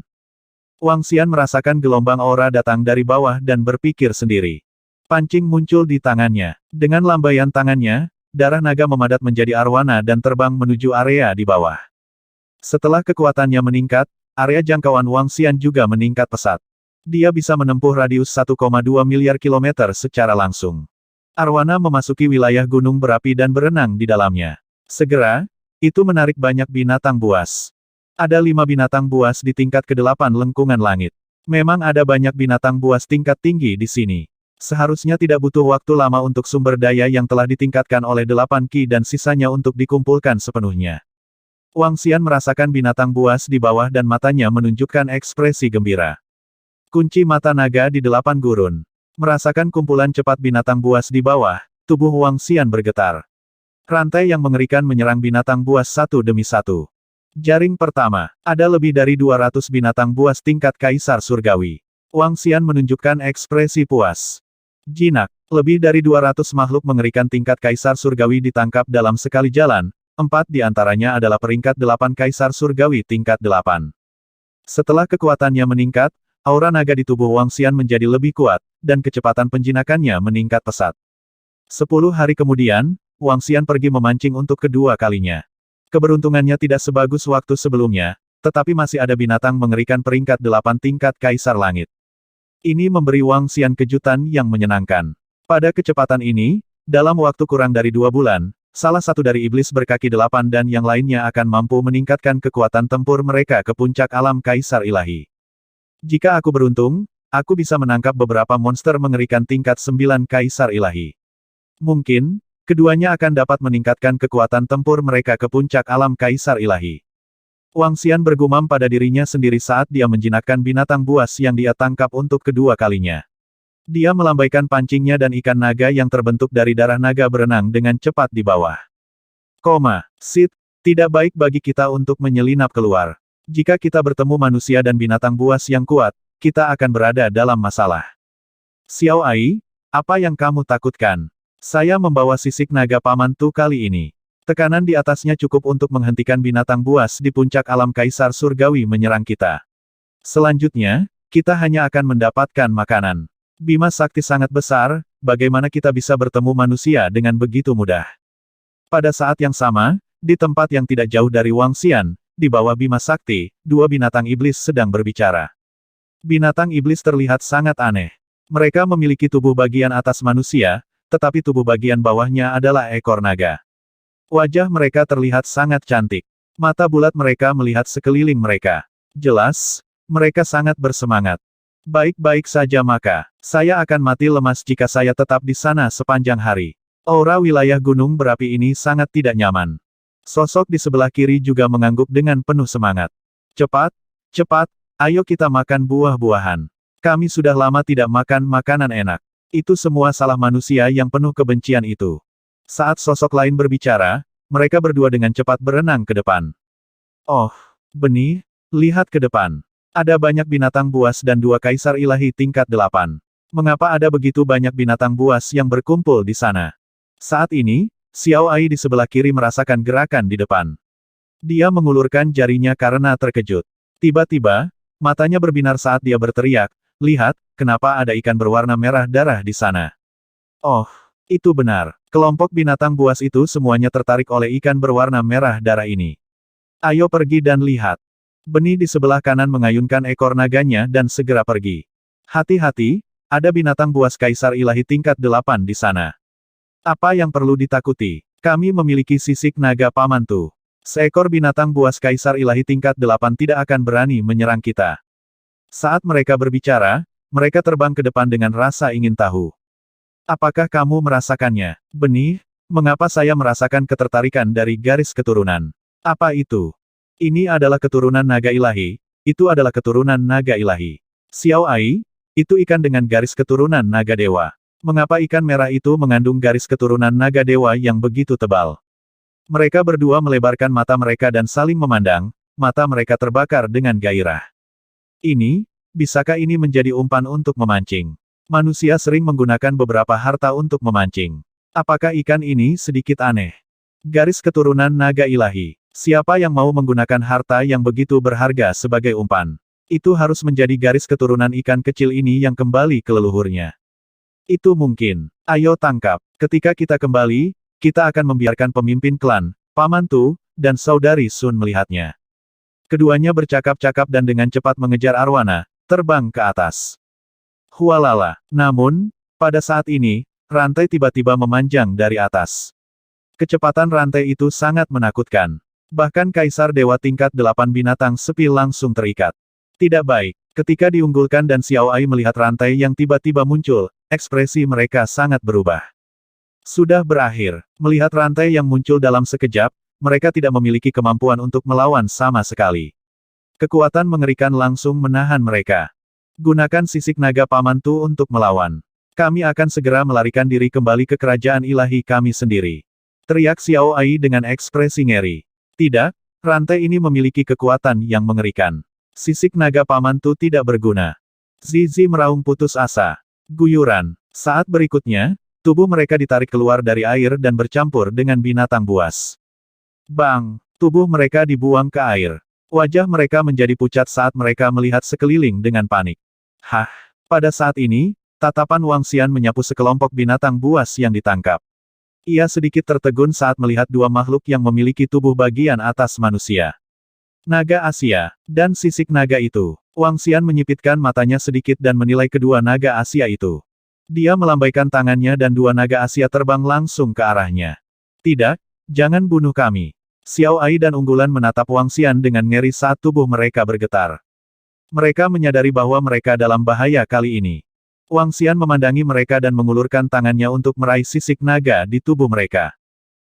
Wang Xian merasakan gelombang aura datang dari bawah dan berpikir sendiri. Pancing muncul di tangannya. Dengan lambaian tangannya, darah naga memadat menjadi arwana dan terbang menuju area di bawah. Setelah kekuatannya meningkat, area jangkauan Wang Xian juga meningkat pesat. Dia bisa menempuh radius 1,2 miliar kilometer secara langsung. Arwana memasuki wilayah gunung berapi dan berenang di dalamnya. Segera, itu menarik banyak binatang buas. Ada 5 binatang buas di tingkat ke-8 lengkungan langit. Memang ada banyak binatang buas tingkat tinggi di sini. Seharusnya tidak butuh waktu lama untuk sumber daya yang telah ditingkatkan oleh 8 Ki dan sisanya untuk dikumpulkan sepenuhnya. Wang Xian merasakan binatang buas di bawah dan matanya menunjukkan ekspresi gembira. Kunci mata naga di 8 gurun. Merasakan kumpulan cepat binatang buas di bawah, tubuh Wang Xian bergetar. Rantai yang mengerikan menyerang binatang buas satu demi satu. Jaring pertama, ada lebih dari 200 binatang buas tingkat Kaisar Surgawi. Wang Xian menunjukkan ekspresi puas. Jinak, lebih dari 200 makhluk mengerikan tingkat Kaisar Surgawi ditangkap dalam sekali jalan, 4 di antaranya adalah peringkat 8 Kaisar Surgawi tingkat 8. Setelah kekuatannya meningkat, aura naga di tubuh Wang Xian menjadi lebih kuat, dan kecepatan penjinakannya meningkat pesat. 10 hari kemudian, Wang Xian pergi memancing untuk kedua kalinya. Keberuntungannya tidak sebagus waktu sebelumnya, tetapi masih ada binatang mengerikan peringkat 8 tingkat Kaisar Langit. Ini memberi Wang Xian kejutan yang menyenangkan. Pada kecepatan ini, dalam waktu kurang dari 2 bulan, salah satu dari iblis berkaki 8 dan yang lainnya akan mampu meningkatkan kekuatan tempur mereka ke puncak alam Kaisar Ilahi. Jika aku beruntung, aku bisa menangkap beberapa monster mengerikan tingkat 9 Kaisar Ilahi. Mungkin, keduanya akan dapat meningkatkan kekuatan tempur mereka ke puncak alam Kaisar Ilahi. Wang Xian bergumam pada dirinya sendiri saat dia menjinakkan binatang buas yang dia tangkap untuk kedua kalinya. Dia melambaikan pancingnya dan ikan naga yang terbentuk dari darah naga berenang dengan cepat di bawah. Sid, tidak baik bagi kita untuk menyelinap keluar. Jika kita bertemu manusia dan binatang buas yang kuat, kita akan berada dalam masalah. Xiao Ai, apa yang kamu takutkan? Saya membawa sisik naga Paman Tu kali ini. Tekanan di atasnya cukup untuk menghentikan binatang buas di puncak alam Kaisar Surgawi menyerang kita. Selanjutnya, kita hanya akan mendapatkan makanan. Bima Sakti sangat besar, bagaimana kita bisa bertemu manusia dengan begitu mudah? Pada saat yang sama, di tempat yang tidak jauh dari Wang Xian, di bawah Bima Sakti, 2 binatang iblis sedang berbicara. Binatang iblis terlihat sangat aneh. Mereka memiliki tubuh bagian atas manusia, tetapi tubuh bagian bawahnya adalah ekor naga. Wajah mereka terlihat sangat cantik. Mata bulat mereka melihat sekeliling mereka. Jelas, mereka sangat bersemangat. Baik-baik saja maka, saya akan mati lemas jika saya tetap di sana sepanjang hari. Aura wilayah gunung berapi ini sangat tidak nyaman. Sosok di sebelah kiri juga mengangguk dengan penuh semangat. Cepat, cepat, ayo kita makan buah-buahan. Kami sudah lama tidak makan makanan enak. Itu semua salah manusia yang penuh kebencian itu. Saat sosok lain berbicara, mereka berdua dengan cepat berenang ke depan. Oh, benih, lihat ke depan. Ada banyak binatang buas dan 2 Kaisar Ilahi tingkat 8. Mengapa ada begitu banyak binatang buas yang berkumpul di sana? Saat ini, Xiao Ai di sebelah kiri merasakan gerakan di depan. Dia mengulurkan jarinya karena terkejut. Tiba-tiba, matanya berbinar saat dia berteriak, lihat, kenapa ada ikan berwarna merah darah di sana? Oh, itu benar. Kelompok binatang buas itu semuanya tertarik oleh ikan berwarna merah darah ini. Ayo pergi dan lihat. Benih di sebelah kanan mengayunkan ekor naganya dan segera pergi. Hati-hati, ada binatang buas Kaisar Ilahi tingkat 8 di sana. Apa yang perlu ditakuti? Kami memiliki sisik naga Paman Tu. Seekor binatang buas Kaisar Ilahi tingkat 8 tidak akan berani menyerang kita. Saat mereka berbicara, mereka terbang ke depan dengan rasa ingin tahu. Apakah kamu merasakannya, benih? Mengapa saya merasakan ketertarikan dari garis keturunan? Apa itu? Ini adalah keturunan naga ilahi, itu adalah keturunan naga ilahi. Xiao Ai, itu ikan dengan garis keturunan naga dewa. Mengapa ikan merah itu mengandung garis keturunan naga dewa yang begitu tebal? Mereka berdua melebarkan mata mereka dan saling memandang, mata mereka terbakar dengan gairah. Bisakah ini menjadi umpan untuk memancing? Manusia sering menggunakan beberapa harta untuk memancing. Apakah ikan ini sedikit aneh? Garis keturunan naga ilahi. Siapa yang mau menggunakan harta yang begitu berharga sebagai umpan? Itu harus menjadi garis keturunan ikan kecil ini yang kembali ke leluhurnya. Itu mungkin. Ayo tangkap. Ketika kita kembali, kita akan membiarkan pemimpin klan, Paman Tu, dan Saudari Sun melihatnya. Keduanya bercakap-cakap dan dengan cepat mengejar arwana, terbang ke atas. Hualala. Namun, pada saat ini, rantai tiba-tiba memanjang dari atas. Kecepatan rantai itu sangat menakutkan. Bahkan Kaisar Dewa tingkat 8 binatang sepi langsung terikat. Tidak baik. Ketika diunggulkan dan Xiao Ai melihat rantai yang tiba-tiba muncul, ekspresi mereka sangat berubah. Sudah berakhir. Melihat rantai yang muncul dalam sekejap, mereka tidak memiliki kemampuan untuk melawan sama sekali. Kekuatan mengerikan langsung menahan mereka. Gunakan sisik naga Paman Tu untuk melawan. Kami akan segera melarikan diri kembali ke kerajaan ilahi kami sendiri. Teriak Xiao Ai dengan ekspresi ngeri. Tidak, rantai ini memiliki kekuatan yang mengerikan. Sisik naga Paman Tu tidak berguna. Zizi meraung putus asa. Guyuran. Saat berikutnya, tubuh mereka ditarik keluar dari air dan bercampur dengan binatang buas. Bang! Tubuh mereka dibuang ke air. Wajah mereka menjadi pucat saat mereka melihat sekeliling dengan panik. Hah! Pada saat ini, tatapan Wang Xian menyapu sekelompok binatang buas yang ditangkap. Ia sedikit tertegun saat melihat dua makhluk yang memiliki tubuh bagian atas manusia. Naga Asia, dan sisik naga itu. Wang Xian menyipitkan matanya sedikit dan menilai kedua naga Asia itu. Dia melambaikan tangannya dan dua naga Asia terbang langsung ke arahnya. Tidak, jangan bunuh kami. Xiao Ai dan unggulan menatap Wang Xian dengan ngeri saat tubuh mereka bergetar. Mereka menyadari bahwa mereka dalam bahaya kali ini. Wang Xian memandangi mereka dan mengulurkan tangannya untuk meraih sisik naga di tubuh mereka.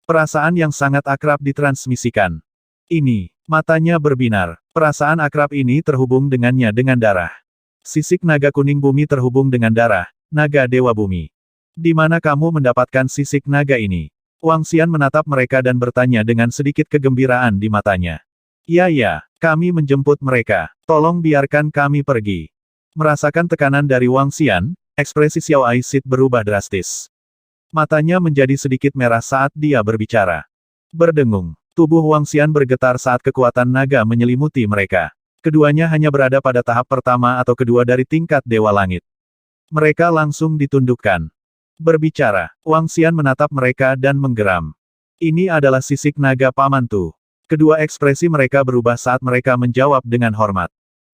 Perasaan yang sangat akrab ditransmisikan. Ini, matanya berbinar. Perasaan akrab ini terhubung dengannya dengan darah. Sisik naga kuning bumi terhubung dengan darah, naga dewa bumi. Di mana kamu mendapatkan sisik naga ini? Wang Xian menatap mereka dan bertanya dengan sedikit kegembiraan di matanya. Ya, kami menjemput mereka. Tolong biarkan kami pergi. Merasakan tekanan dari Wang Xian, ekspresi Xiao Ai Sid berubah drastis. Matanya menjadi sedikit merah saat dia berbicara. Berdengung. Tubuh Wang Xian bergetar saat kekuatan naga menyelimuti mereka. Keduanya hanya berada pada tahap pertama atau kedua dari tingkat Dewa Langit. Mereka langsung ditundukkan. Berbicara, Wang Xian menatap mereka dan menggeram. Ini adalah sisik naga Paman Tu. Kedua ekspresi mereka berubah saat mereka menjawab dengan hormat.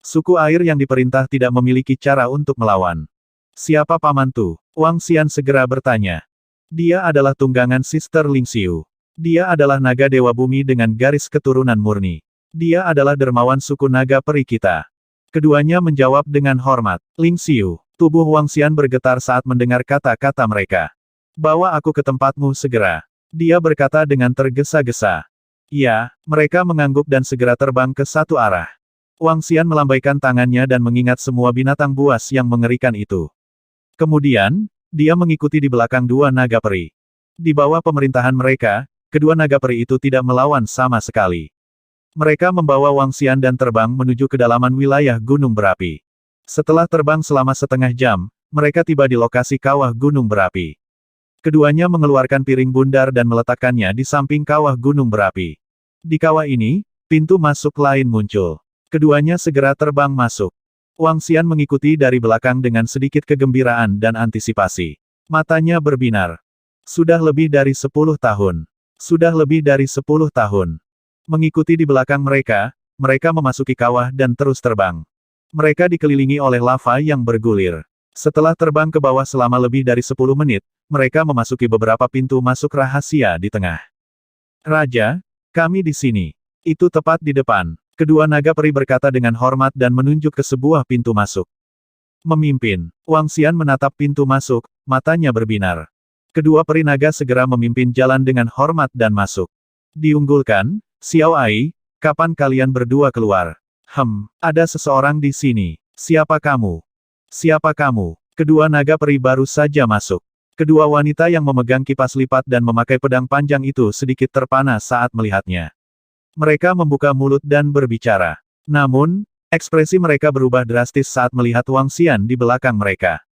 Suku air yang diperintah tidak memiliki cara untuk melawan. Siapa Paman Tu? Wang Xian segera bertanya. Dia adalah tunggangan Sister Lingxiu. Dia adalah naga dewa bumi dengan garis keturunan murni. Dia adalah dermawan suku naga peri kita. Keduanya menjawab dengan hormat. Lingxiu. Tubuh Wang Xian bergetar saat mendengar kata-kata mereka. Bawa aku ke tempatmu segera. Dia berkata dengan tergesa-gesa. Ya, mereka mengangguk dan segera terbang ke satu arah. Wang Xian melambaikan tangannya dan mengingat semua binatang buas yang mengerikan itu. Kemudian, dia mengikuti di belakang dua naga peri. Di bawah pemerintahan mereka, kedua naga peri itu tidak melawan sama sekali. Mereka membawa Wang Xian dan terbang menuju kedalaman wilayah gunung berapi. Setelah terbang selama setengah jam, mereka tiba di lokasi kawah gunung berapi. Keduanya mengeluarkan piring bundar dan meletakkannya di samping kawah gunung berapi. Di kawah ini, pintu masuk lain muncul. Keduanya segera terbang masuk. Wang Xian mengikuti dari belakang dengan sedikit kegembiraan dan antisipasi. Matanya berbinar. Sudah lebih dari 10 tahun. Sudah lebih dari 10 tahun. Mengikuti di belakang mereka, mereka memasuki kawah dan terus terbang. Mereka dikelilingi oleh lava yang bergulir. Setelah terbang ke bawah selama lebih dari 10 menit, mereka memasuki beberapa pintu masuk rahasia di tengah. Raja, kami di sini. Itu tepat di depan. Kedua naga peri berkata dengan hormat dan menunjuk ke sebuah pintu masuk. Memimpin. Wang Xian menatap pintu masuk, matanya berbinar. Kedua peri naga segera memimpin jalan dengan hormat dan masuk. Diunggulkan, Xiao Ai, kapan kalian berdua keluar? Ada seseorang di sini. Siapa kamu? Siapa kamu? Kedua naga peri baru saja masuk. Kedua wanita yang memegang kipas lipat dan memakai pedang panjang itu sedikit terpana saat melihatnya. Mereka membuka mulut dan berbicara. Namun, ekspresi mereka berubah drastis saat melihat Wang Xian di belakang mereka.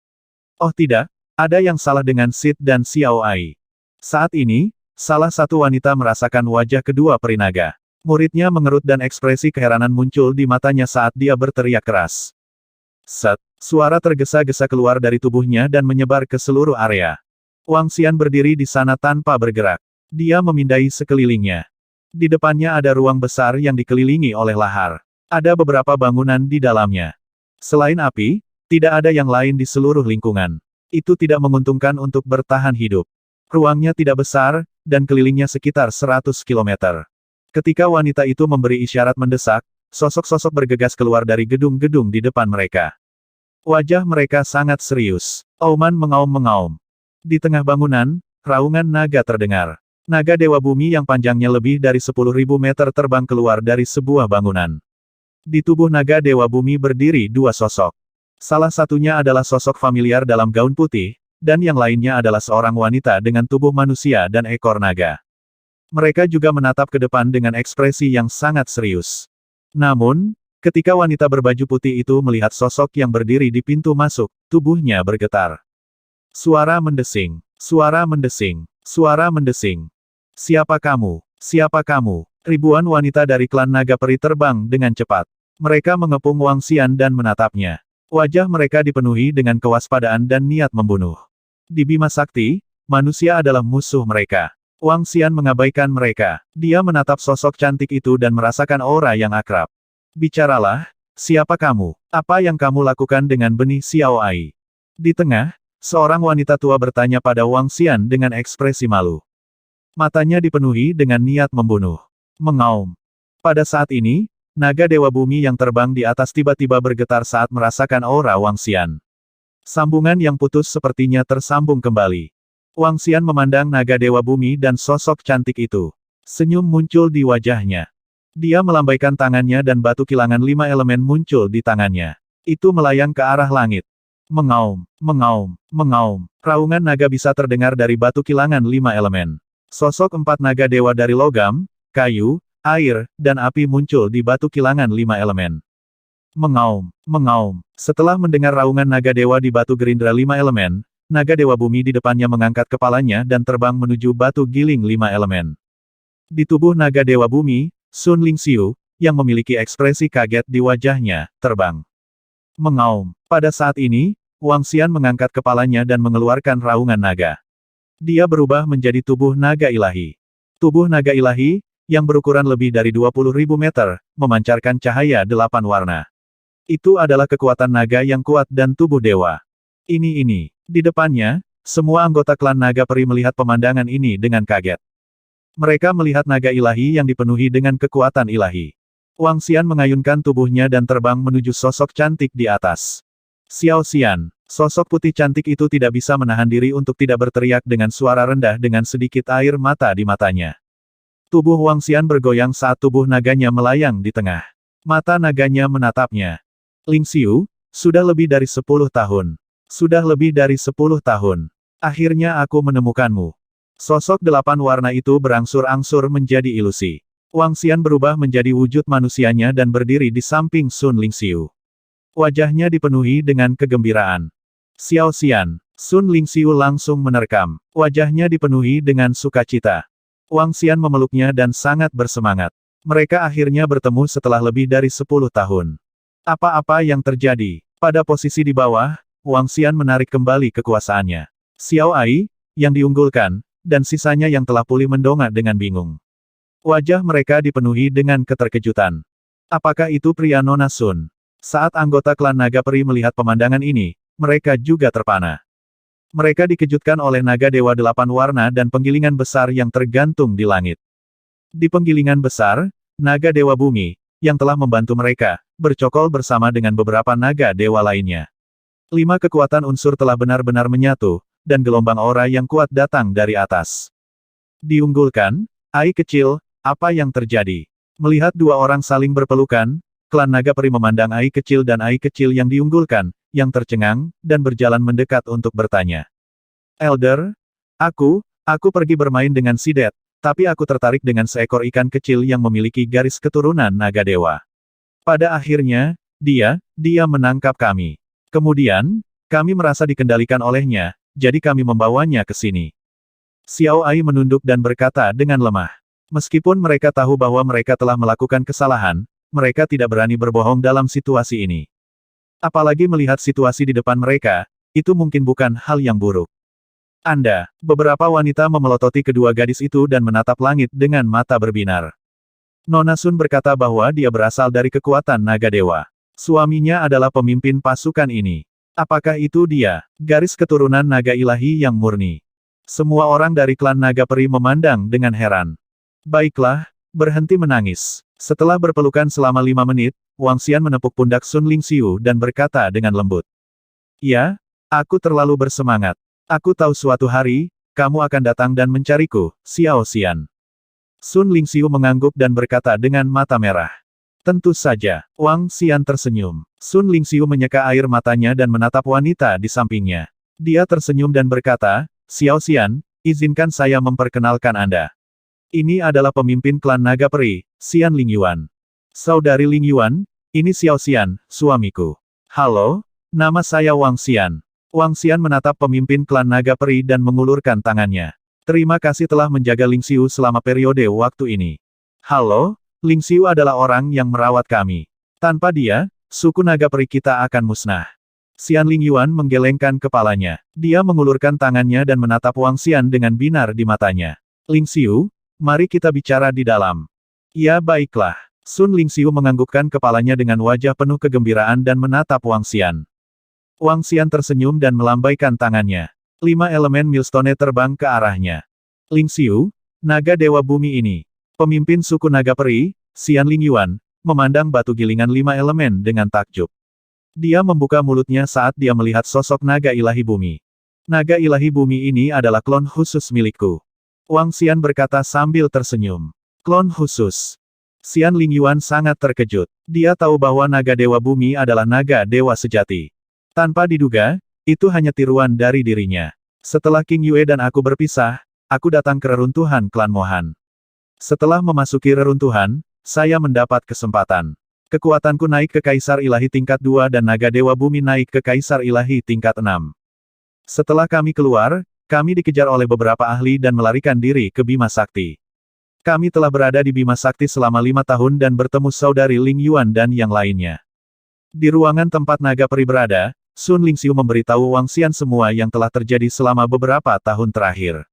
Oh tidak, ada yang salah dengan Sid dan Xiao Ai. Saat ini, salah satu wanita merasakan wajah kedua peri naga. Muridnya mengerut dan ekspresi keheranan muncul di matanya saat dia berteriak keras. Set, suara tergesa-gesa keluar dari tubuhnya dan menyebar ke seluruh area. Wang Xian berdiri di sana tanpa bergerak. Dia memindai sekelilingnya. Di depannya ada ruang besar yang dikelilingi oleh lahar. Ada beberapa bangunan di dalamnya. Selain api, tidak ada yang lain di seluruh lingkungan. Itu tidak menguntungkan untuk bertahan hidup. Ruangnya tidak besar, dan kelilingnya sekitar 100 km. Ketika wanita itu memberi isyarat mendesak, sosok-sosok bergegas keluar dari gedung-gedung di depan mereka. Wajah mereka sangat serius. Auman mengaum-mengaum. Di tengah bangunan, raungan naga terdengar. Naga Dewa Bumi yang panjangnya lebih dari 10.000 meter terbang keluar dari sebuah bangunan. Di tubuh naga Dewa Bumi berdiri dua sosok. Salah satunya adalah sosok familiar dalam gaun putih, dan yang lainnya adalah seorang wanita dengan tubuh manusia dan ekor naga. Mereka juga menatap ke depan dengan ekspresi yang sangat serius. Namun, ketika wanita berbaju putih itu melihat sosok yang berdiri di pintu masuk, tubuhnya bergetar. Suara mendesing, suara mendesing, suara mendesing. Siapa kamu? Siapa kamu? Ribuan wanita dari klan naga peri terbang dengan cepat. Mereka mengepung Wang Xian dan menatapnya. Wajah mereka dipenuhi dengan kewaspadaan dan niat membunuh. Di Bima Sakti, manusia adalah musuh mereka. Wang Xian mengabaikan mereka. Dia menatap sosok cantik itu dan merasakan aura yang akrab. Bicaralah, siapa kamu? Apa yang kamu lakukan dengan benih Xiao Ai? Di tengah, seorang wanita tua bertanya pada Wang Xian dengan ekspresi malu. Matanya dipenuhi dengan niat membunuh. Mengaum. Pada saat ini, naga Dewa Bumi yang terbang di atas tiba-tiba bergetar saat merasakan aura Wang Xian. Sambungan yang putus sepertinya tersambung kembali. Wang Xian memandang naga Dewa Bumi dan sosok cantik itu. Senyum muncul di wajahnya. Dia melambaikan tangannya dan batu kilangan 5 elemen muncul di tangannya. Itu melayang ke arah langit. Mengaum, mengaum, mengaum. Raungan naga bisa terdengar dari batu kilangan 5 elemen. Sosok 4 naga dewa dari logam, kayu, air, dan api muncul di batu kilangan 5 elemen. Mengaum, mengaum. Setelah mendengar raungan naga dewa di batu gerindra 5 elemen, naga Dewa Bumi di depannya mengangkat kepalanya dan terbang menuju batu giling 5 elemen. Di tubuh naga Dewa Bumi, Sun Lingxiu, yang memiliki ekspresi kaget di wajahnya, terbang. Mengaum. Pada saat ini, Wang Xian mengangkat kepalanya dan mengeluarkan raungan naga. Dia berubah menjadi tubuh naga ilahi. Tubuh naga ilahi, yang berukuran lebih dari 20.000 meter, memancarkan cahaya 8 warna. Itu adalah kekuatan naga yang kuat dan tubuh dewa. Ini. Di depannya, semua anggota klan naga peri melihat pemandangan ini dengan kaget. Mereka melihat naga ilahi yang dipenuhi dengan kekuatan ilahi. Wang Xian mengayunkan tubuhnya dan terbang menuju sosok cantik di atas. Xiao Xian, sosok putih cantik itu tidak bisa menahan diri untuk tidak berteriak dengan suara rendah dengan sedikit air mata di matanya. Tubuh Wang Xian bergoyang saat tubuh naganya melayang di tengah. Mata naganya menatapnya. Lingxiu, sudah lebih dari 10 tahun. Sudah lebih dari 10 tahun. Akhirnya aku menemukanmu. Sosok 8 warna itu berangsur-angsur menjadi ilusi. Wang Xian berubah menjadi wujud manusianya dan berdiri di samping Sun Lingxiu. Wajahnya dipenuhi dengan kegembiraan. Xiao Xian, Sun Lingxiu langsung menerkam. Wajahnya dipenuhi dengan sukacita. Wang Xian memeluknya dan sangat bersemangat. Mereka akhirnya bertemu setelah lebih dari 10 tahun. Apa-apa yang terjadi? Pada posisi di bawah, Wang Xian menarik kembali kekuasaannya. Xiao Ai, yang diunggulkan, dan sisanya yang telah pulih mendongak dengan bingung. Wajah mereka dipenuhi dengan keterkejutan. Apakah itu pria Nona Sun? Saat anggota klan naga peri melihat pemandangan ini, mereka juga terpana. Mereka dikejutkan oleh naga dewa 8 warna dan penggilingan besar yang tergantung di langit. Di penggilingan besar, naga dewa bumi, yang telah membantu mereka, bercokol bersama dengan beberapa naga dewa lainnya. 5 kekuatan unsur telah benar-benar menyatu, dan gelombang aura yang kuat datang dari atas. Diunggulkan, Ai kecil, apa yang terjadi? Melihat 2 orang saling berpelukan, klan naga peri memandang Ai kecil dan Ai kecil yang diunggulkan, yang tercengang, dan berjalan mendekat untuk bertanya. Elder, aku pergi bermain dengan Sidet, tapi aku tertarik dengan seekor ikan kecil yang memiliki garis keturunan naga dewa. Pada akhirnya, dia menangkap kami. Kemudian, kami merasa dikendalikan olehnya, jadi kami membawanya ke sini. Xiao Ai menunduk dan berkata dengan lemah. Meskipun mereka tahu bahwa mereka telah melakukan kesalahan, mereka tidak berani berbohong dalam situasi ini. Apalagi melihat situasi di depan mereka, itu mungkin bukan hal yang buruk. Beberapa wanita memelototi kedua gadis itu dan menatap langit dengan mata berbinar. Nona Sun berkata bahwa dia berasal dari kekuatan naga dewa. Suaminya adalah pemimpin pasukan ini. Apakah itu dia, garis keturunan naga ilahi yang murni? Semua orang dari klan naga peri memandang dengan heran. Baiklah, berhenti menangis. Setelah berpelukan selama 5 menit, Wang Xian menepuk pundak Sun Lingxiu dan berkata dengan lembut. Ya, aku terlalu bersemangat. Aku tahu suatu hari, kamu akan datang dan mencariku, Xiao Xian. Sun Lingxiu mengangguk dan berkata dengan mata merah. Tentu saja, Wang Xian tersenyum. Sun Lingxiu menyeka air matanya dan menatap wanita di sampingnya. Dia tersenyum dan berkata, Xiao Xian, izinkan saya memperkenalkan Anda. Ini adalah pemimpin klan Naga Peri, Xian Lingyuan. Saudari Lingyuan, ini Xiao Xian, suamiku. Halo, nama saya Wang Xian. Wang Xian menatap pemimpin klan Naga Peri dan mengulurkan tangannya. Terima kasih telah menjaga Lingxiu selama periode waktu ini. Halo, Lingxiu adalah orang yang merawat kami. Tanpa dia, suku Naga Peri kita akan musnah. Xian Lingyuan menggelengkan kepalanya. Dia mengulurkan tangannya dan menatap Wang Xian dengan binar di matanya. Lingxiu, mari kita bicara di dalam. Ya baiklah. Sun Lingxiu menganggukkan kepalanya dengan wajah penuh kegembiraan dan menatap Wang Xian. Wang Xian tersenyum dan melambaikan tangannya. 5 elemen Millstone terbang ke arahnya. Lingxiu, naga dewa bumi ini. Pemimpin suku Naga Peri, Xian Lingyuan, memandang batu gilingan 5 elemen dengan takjub. Dia membuka mulutnya saat dia melihat sosok naga ilahi bumi. Naga ilahi bumi ini adalah klon khusus milikku. Wang Xian berkata sambil tersenyum. Klon khusus. Xian Lingyuan sangat terkejut. Dia tahu bahwa naga dewa bumi adalah naga dewa sejati. Tanpa diduga, itu hanya tiruan dari dirinya. Setelah King Yue dan aku berpisah, aku datang ke reruntuhan klan Mohan. Setelah memasuki reruntuhan, saya mendapat kesempatan. Kekuatanku naik ke Kaisar Ilahi tingkat 2 dan naga dewa bumi naik ke Kaisar Ilahi tingkat 6. Setelah kami keluar, kami dikejar oleh beberapa ahli dan melarikan diri ke Bima Sakti. Kami telah berada di Bima Sakti selama 5 tahun dan bertemu saudari Ling Yuan dan yang lainnya. Di ruangan tempat naga peri berada, Sun Lingxiu memberitahu Wang Xian semua yang telah terjadi selama beberapa tahun terakhir.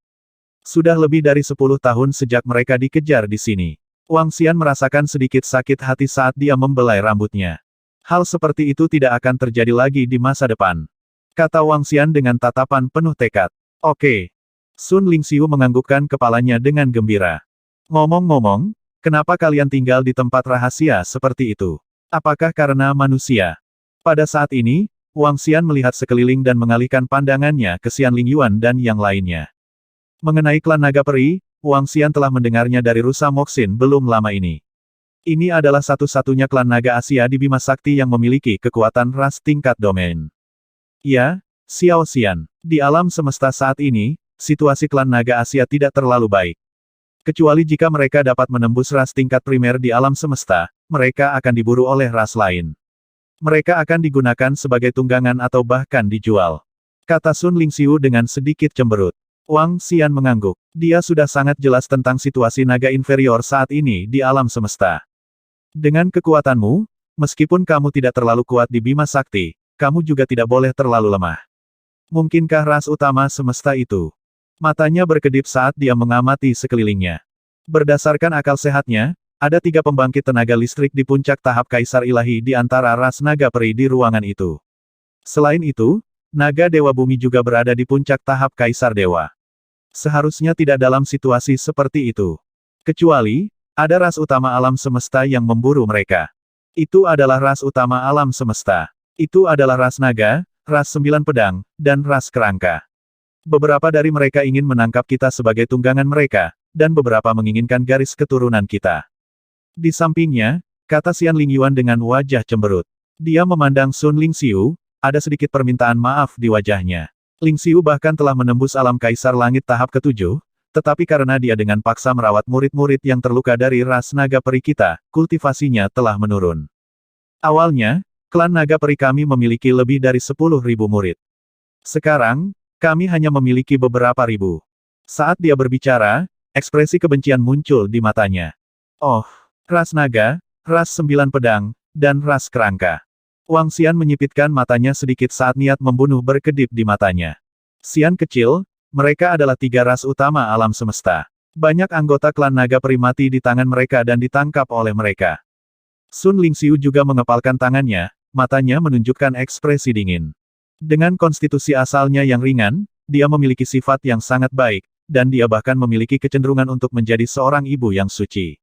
Sudah lebih dari 10 tahun sejak mereka dikejar di sini. Wang Xian merasakan sedikit sakit hati saat dia membelai rambutnya. Hal seperti itu tidak akan terjadi lagi di masa depan. Kata Wang Xian dengan tatapan penuh tekad. Oke. Sun Lingxiu menganggukkan kepalanya dengan gembira. Ngomong-ngomong, kenapa kalian tinggal di tempat rahasia seperti itu? Apakah karena manusia? Pada saat ini, Wang Xian melihat sekeliling dan mengalihkan pandangannya ke Xian Lingyuan dan yang lainnya. Mengenai klan Naga Peri, Wang Xian telah mendengarnya dari Rusa Moxin belum lama ini. Ini adalah satu-satunya klan Naga Asia di Bima Sakti yang memiliki kekuatan ras tingkat domain. Ya, Xiao Xian. Di alam semesta saat ini, situasi klan Naga Asia tidak terlalu baik. Kecuali jika mereka dapat menembus ras tingkat primer di alam semesta, mereka akan diburu oleh ras lain. Mereka akan digunakan sebagai tunggangan atau bahkan dijual. Kata Sun Lingxiu dengan sedikit cemberut. Wang Xian mengangguk. Dia sudah sangat jelas tentang situasi naga inferior saat ini di alam semesta. Dengan kekuatanmu, meskipun kamu tidak terlalu kuat di Bima Sakti, kamu juga tidak boleh terlalu lemah. Mungkinkah ras utama semesta itu? Matanya berkedip saat dia mengamati sekelilingnya. Berdasarkan akal sehatnya, ada 3 pembangkit tenaga listrik di puncak tahap Kaisar Ilahi di antara ras naga peri di ruangan itu. Selain itu, naga dewa bumi juga berada di puncak tahap Kaisar Dewa. Seharusnya tidak dalam situasi seperti itu. Kecuali, ada ras utama alam semesta yang memburu mereka. Itu adalah ras utama alam semesta. Itu adalah ras naga, ras 9 pedang, dan ras kerangka. Beberapa dari mereka ingin menangkap kita sebagai tunggangan mereka, dan beberapa menginginkan garis keturunan kita. Di sampingnya, kata Xian Lingyuan dengan wajah cemberut. Dia memandang Sun Lingxiu, ada sedikit permintaan maaf di wajahnya. Lingxiu bahkan telah menembus alam Kaisar Langit tahap ke-7, tetapi karena dia dengan paksa merawat murid-murid yang terluka dari ras naga peri kita, kultivasinya telah menurun. Awalnya, klan naga peri kami memiliki lebih dari 10.000 murid. Sekarang, kami hanya memiliki beberapa ribu. Saat dia berbicara, ekspresi kebencian muncul di matanya. Oh, ras naga, ras 9 pedang, dan ras kerangka. Wang Xian menyipitkan matanya sedikit saat niat membunuh berkedip di matanya. Xian kecil, mereka adalah 3 ras utama alam semesta. Banyak anggota klan naga peri mati di tangan mereka dan ditangkap oleh mereka. Sun Lingxiu juga mengepalkan tangannya, matanya menunjukkan ekspresi dingin. Dengan konstitusi asalnya yang ringan, dia memiliki sifat yang sangat baik, dan dia bahkan memiliki kecenderungan untuk menjadi seorang ibu yang suci.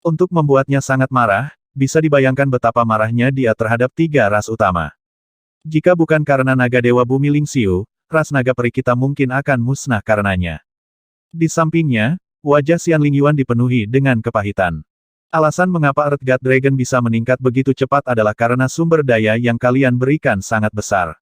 Untuk membuatnya sangat marah, bisa dibayangkan betapa marahnya dia terhadap tiga ras utama. Jika bukan karena naga dewa bumi Lingxiu, ras naga peri kita mungkin akan musnah karenanya. Di sampingnya, wajah Xian Lingyuan dipenuhi dengan kepahitan. Alasan mengapa Earth God Dragon bisa meningkat begitu cepat adalah karena sumber daya yang kalian berikan sangat besar.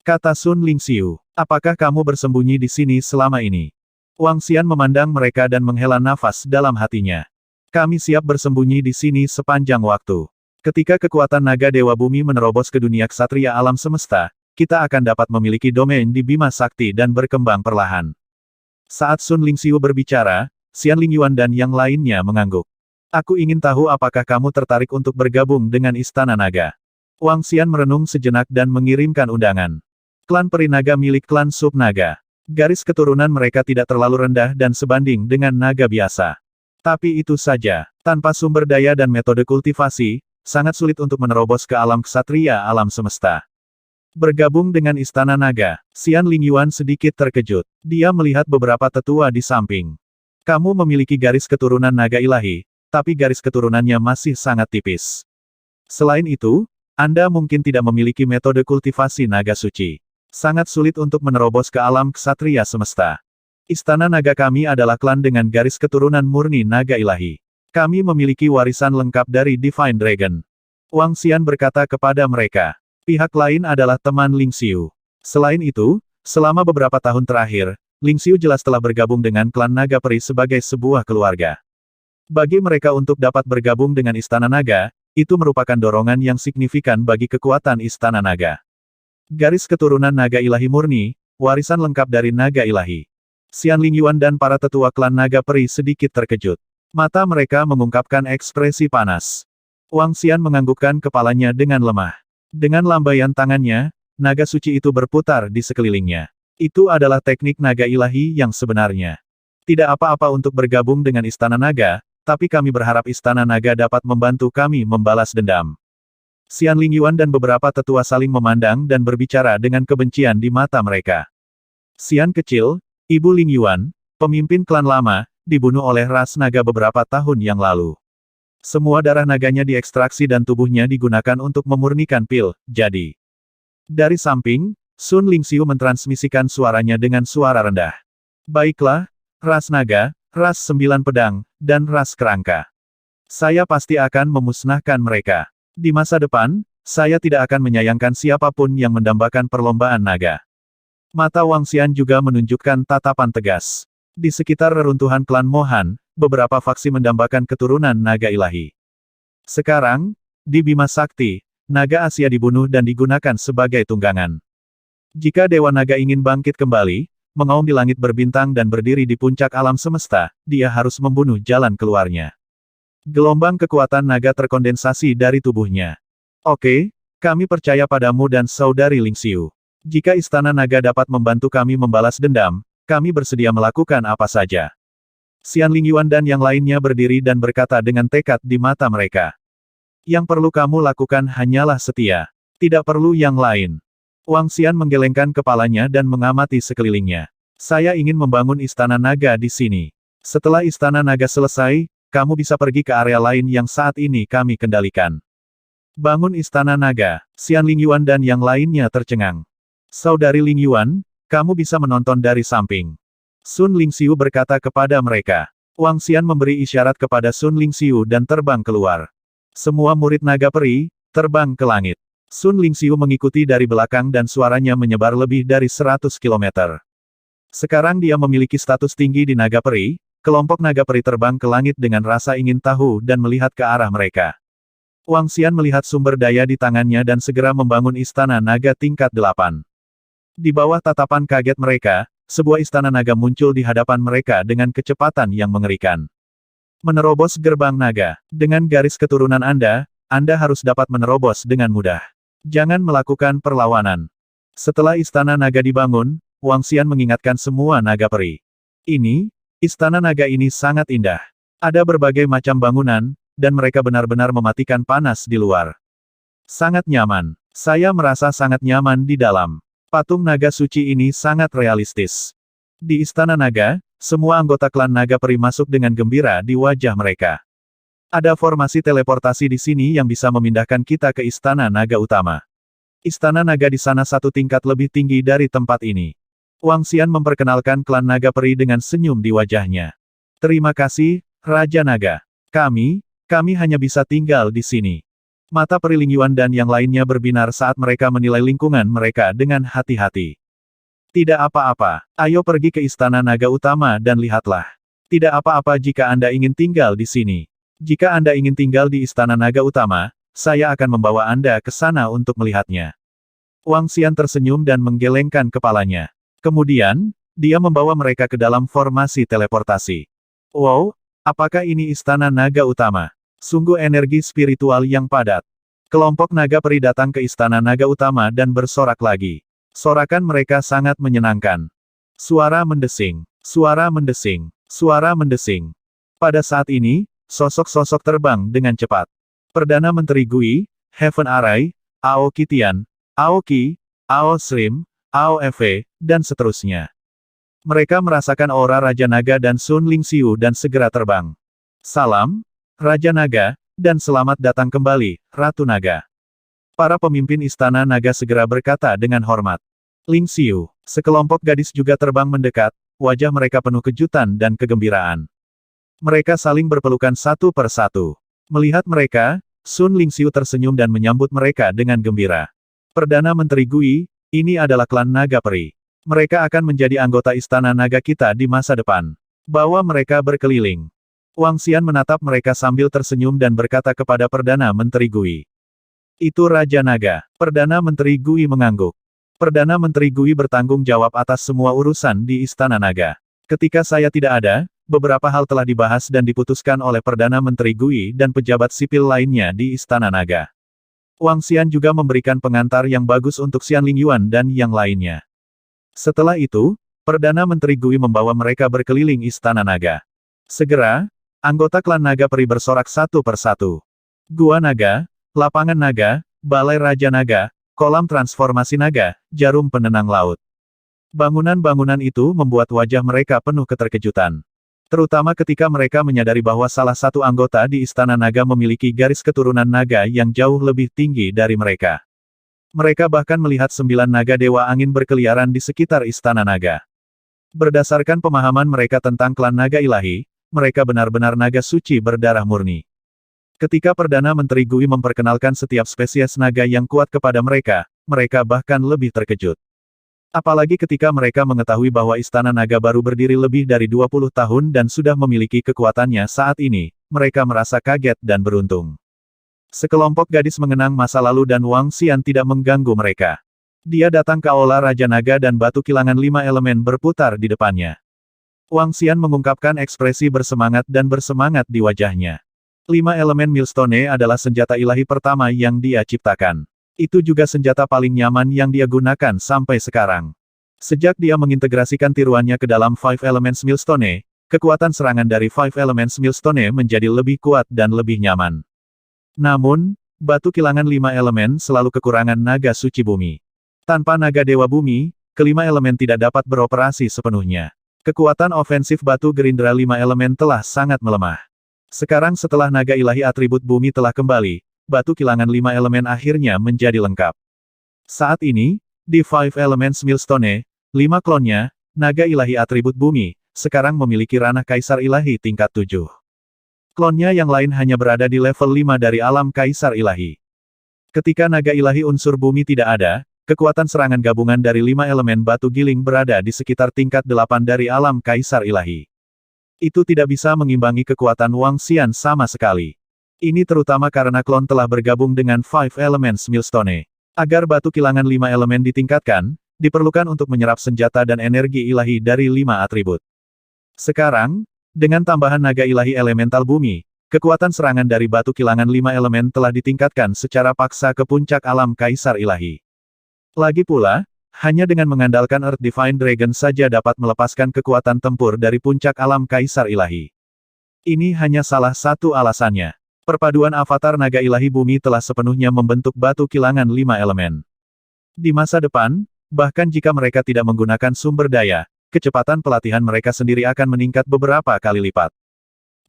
Kata Sun Lingxiu, apakah kamu bersembunyi di sini selama ini? Wang Xian memandang mereka dan menghela nafas dalam hatinya. Kami siap bersembunyi di sini sepanjang waktu. Ketika kekuatan naga dewa bumi menerobos ke dunia ksatria alam semesta, kita akan dapat memiliki domain di Bima Sakti dan berkembang perlahan. Saat Sun Lingxiu berbicara, Xian Lingyuan dan yang lainnya mengangguk. Aku ingin tahu apakah kamu tertarik untuk bergabung dengan Istana Naga. Wang Xian merenung sejenak dan mengirimkan undangan. Klan peri naga milik klan sub naga. Garis keturunan mereka tidak terlalu rendah dan sebanding dengan naga biasa. Tapi itu saja, tanpa sumber daya dan metode kultivasi, sangat sulit untuk menerobos ke alam ksatria alam semesta. Bergabung dengan Istana Naga, Xian Lingyuan sedikit terkejut. Dia melihat beberapa tetua di samping. Kamu memiliki garis keturunan naga ilahi, tapi garis keturunannya masih sangat tipis. Selain itu, Anda mungkin tidak memiliki metode kultivasi naga suci. Sangat sulit untuk menerobos ke alam ksatria semesta. Istana Naga kami adalah klan dengan garis keturunan murni naga ilahi. Kami memiliki warisan lengkap dari Divine Dragon. Wang Xian berkata kepada mereka. Pihak lain adalah teman Lingxiu. Selain itu, selama beberapa tahun terakhir, Lingxiu jelas telah bergabung dengan klan naga peri sebagai sebuah keluarga. Bagi mereka untuk dapat bergabung dengan Istana Naga, itu merupakan dorongan yang signifikan bagi kekuatan Istana Naga. Garis keturunan naga ilahi murni, warisan lengkap dari naga ilahi. Xian Lingyuan dan para tetua klan naga peri sedikit terkejut. Mata mereka mengungkapkan ekspresi panas. Wang Xian menganggukkan kepalanya dengan lemah. Dengan lambaian tangannya, naga suci itu berputar di sekelilingnya. Itu adalah teknik naga ilahi yang sebenarnya. Tidak apa-apa untuk bergabung dengan Istana Naga, tapi kami berharap Istana Naga dapat membantu kami membalas dendam. Xian Lingyuan dan beberapa tetua saling memandang dan berbicara dengan kebencian di mata mereka. Xian kecil, Ibu Lingyuan, pemimpin klan lama, dibunuh oleh ras naga beberapa tahun yang lalu. Semua darah naganya diekstraksi dan tubuhnya digunakan untuk memurnikan pil, jadi. Dari samping, Sun Lingxiu mentransmisikan suaranya dengan suara rendah. Baiklah, ras naga, ras 9 pedang, dan ras kerangka. Saya pasti akan memusnahkan mereka. Di masa depan, saya tidak akan menyayangkan siapapun yang mendambakan perlombaan naga. Mata Wang Xian juga menunjukkan tatapan tegas. Di sekitar reruntuhan klan Mohan, beberapa faksi mendambakan keturunan naga ilahi. Sekarang, di Bima Sakti, naga Asia dibunuh dan digunakan sebagai tunggangan. Jika Dewa Naga ingin bangkit kembali, mengaum di langit berbintang dan berdiri di puncak alam semesta, dia harus membunuh jalan keluarnya. Gelombang kekuatan naga terkondensasi dari tubuhnya. Oke, kami percaya padamu dan saudari Lingxiu. Jika Istana Naga dapat membantu kami membalas dendam, kami bersedia melakukan apa saja. Xian Lingyuan dan yang lainnya berdiri dan berkata dengan tekad di mata mereka. Yang perlu kamu lakukan hanyalah setia. Tidak perlu yang lain. Wang Xian menggelengkan kepalanya dan mengamati sekelilingnya. Saya ingin membangun Istana Naga di sini. Setelah Istana Naga selesai, kamu bisa pergi ke area lain yang saat ini kami kendalikan. Bangun Istana Naga, Xian Lingyuan dan yang lainnya tercengang. Saudari Lingyuan, kamu bisa menonton dari samping. Sun Lingxiu berkata kepada mereka. Wang Xian memberi isyarat kepada Sun Lingxiu dan terbang keluar. Semua murid naga peri, terbang ke langit. Sun Lingxiu mengikuti dari belakang dan suaranya menyebar lebih dari 100 km. Sekarang dia memiliki status tinggi di naga peri, kelompok naga peri terbang ke langit dengan rasa ingin tahu dan melihat ke arah mereka. Wang Xian melihat sumber daya di tangannya dan segera membangun istana naga tingkat 8. Di bawah tatapan kaget mereka, sebuah istana naga muncul di hadapan mereka dengan kecepatan yang mengerikan. Menerobos gerbang naga. Dengan garis keturunan Anda harus dapat menerobos dengan mudah. Jangan melakukan perlawanan. Setelah istana naga dibangun, Wang Xian mengingatkan semua naga peri. Istana naga ini sangat indah. Ada berbagai macam bangunan, dan mereka benar-benar mematikan panas di luar. Sangat nyaman. Saya merasa sangat nyaman di dalam. Patung naga suci ini sangat realistis. Di Istana Naga, semua anggota klan naga peri masuk dengan gembira di wajah mereka. Ada formasi teleportasi di sini yang bisa memindahkan kita ke Istana Naga Utama. Istana Naga di sana satu tingkat lebih tinggi dari tempat ini. Wang Xian memperkenalkan klan Naga Peri dengan senyum di wajahnya. Terima kasih, Raja Naga. Kami hanya bisa tinggal di sini. Mata Peri Ling Yuan dan yang lainnya berbinar saat mereka menilai lingkungan mereka dengan hati-hati. Tidak apa-apa, ayo pergi ke Istana Naga Utama dan lihatlah. Tidak apa-apa jika Anda ingin tinggal di sini. Jika Anda ingin tinggal di Istana Naga Utama, saya akan membawa Anda ke sana untuk melihatnya. Wang Xian tersenyum dan menggelengkan kepalanya. Kemudian, dia membawa mereka ke dalam formasi teleportasi. Wow, apakah ini Istana Naga Utama? Sungguh energi spiritual yang padat. Kelompok Naga Peri datang ke Istana Naga Utama dan bersorak lagi. Sorakan mereka sangat menyenangkan. Suara mendesing, suara mendesing, suara mendesing. Pada saat ini, sosok-sosok terbang dengan cepat. Perdana Menteri Gui, Heaven Arai, Ao Kitian, Ao Qi, Ao Shrim, Ao Fe, dan seterusnya. Mereka merasakan aura Raja Naga dan Sun Lingxiu dan segera terbang. Salam, Raja Naga, dan selamat datang kembali, Ratu Naga. Para pemimpin Istana Naga segera berkata dengan hormat. Lingxiu, sekelompok gadis juga terbang mendekat, wajah mereka penuh kejutan dan kegembiraan. Mereka saling berpelukan satu per satu. Melihat mereka, Sun Lingxiu tersenyum dan menyambut mereka dengan gembira. Perdana Menteri Gui, ini adalah klan Naga Peri. Mereka akan menjadi anggota Istana Naga kita di masa depan. Bawa mereka berkeliling. Wang Xian menatap mereka sambil tersenyum dan berkata kepada Perdana Menteri Gui. Itu Raja Naga. Perdana Menteri Gui mengangguk. Perdana Menteri Gui bertanggung jawab atas semua urusan di Istana Naga. Ketika saya tidak ada, beberapa hal telah dibahas dan diputuskan oleh Perdana Menteri Gui dan pejabat sipil lainnya di Istana Naga. Wang Xian juga memberikan pengantar yang bagus untuk Xian Lingyuan dan yang lainnya. Setelah itu, Perdana Menteri Gui membawa mereka berkeliling Istana Naga. Segera, anggota klan Naga Peri bersorak satu per satu. Gua Naga, Lapangan Naga, Balai Raja Naga, Kolam Transformasi Naga, Jarum Penenang Laut. Bangunan-bangunan itu membuat wajah mereka penuh keterkejutan. Terutama ketika mereka menyadari bahwa salah satu anggota di Istana Naga memiliki garis keturunan naga yang jauh lebih tinggi dari mereka. Mereka bahkan melihat 9 naga Dewa Angin berkeliaran di sekitar Istana Naga. Berdasarkan pemahaman mereka tentang klan naga ilahi, mereka benar-benar naga suci berdarah murni. Ketika Perdana Menteri Gui memperkenalkan setiap spesies naga yang kuat kepada mereka, mereka bahkan lebih terkejut. Apalagi ketika mereka mengetahui bahwa Istana Naga baru berdiri lebih dari 20 tahun dan sudah memiliki kekuatannya saat ini, mereka merasa kaget dan beruntung. Sekelompok gadis mengenang masa lalu dan Wang Xian tidak mengganggu mereka. Dia datang ke Aula Raja Naga dan batu kilangan 5 elemen berputar di depannya. Wang Xian mengungkapkan ekspresi bersemangat dan bersemangat di wajahnya. 5 elemen Millstone adalah senjata ilahi pertama yang dia ciptakan. Itu juga senjata paling nyaman yang dia gunakan sampai sekarang. Sejak dia mengintegrasikan tiruannya ke dalam Five Elements Millstone, kekuatan serangan dari Five Elements Millstone menjadi lebih kuat dan lebih nyaman. Namun, batu kilangan 5 elemen selalu kekurangan naga suci bumi. Tanpa naga dewa bumi, kelima elemen tidak dapat beroperasi sepenuhnya. Kekuatan ofensif batu gerindra 5 elemen telah sangat melemah. Sekarang setelah naga ilahi atribut bumi telah kembali, batu kilangan 5 elemen akhirnya menjadi lengkap. Saat ini, di Five Elements Millstone, 5 klonnya, naga ilahi atribut bumi, sekarang memiliki ranah kaisar ilahi tingkat 7. Klonnya yang lain hanya berada di level 5 dari alam kaisar ilahi. Ketika naga ilahi unsur bumi tidak ada, kekuatan serangan gabungan dari 5 elemen batu giling berada di sekitar tingkat 8 dari alam kaisar ilahi. Itu tidak bisa mengimbangi kekuatan Wang Xian sama sekali. Ini terutama karena klon telah bergabung dengan Five Elements Millstone. Agar batu kilangan 5 elemen ditingkatkan, diperlukan untuk menyerap senjata dan energi ilahi dari 5 atribut. Sekarang, dengan tambahan naga ilahi elemental bumi, kekuatan serangan dari batu kilangan 5 elemen telah ditingkatkan secara paksa ke puncak alam kaisar ilahi. Lagi pula, hanya dengan mengandalkan Earth Divine Dragon saja dapat melepaskan kekuatan tempur dari puncak alam kaisar ilahi. Ini hanya salah satu alasannya. Perpaduan avatar naga ilahi bumi telah sepenuhnya membentuk batu kilangan 5 elemen. Di masa depan, bahkan jika mereka tidak menggunakan sumber daya, kecepatan pelatihan mereka sendiri akan meningkat beberapa kali lipat.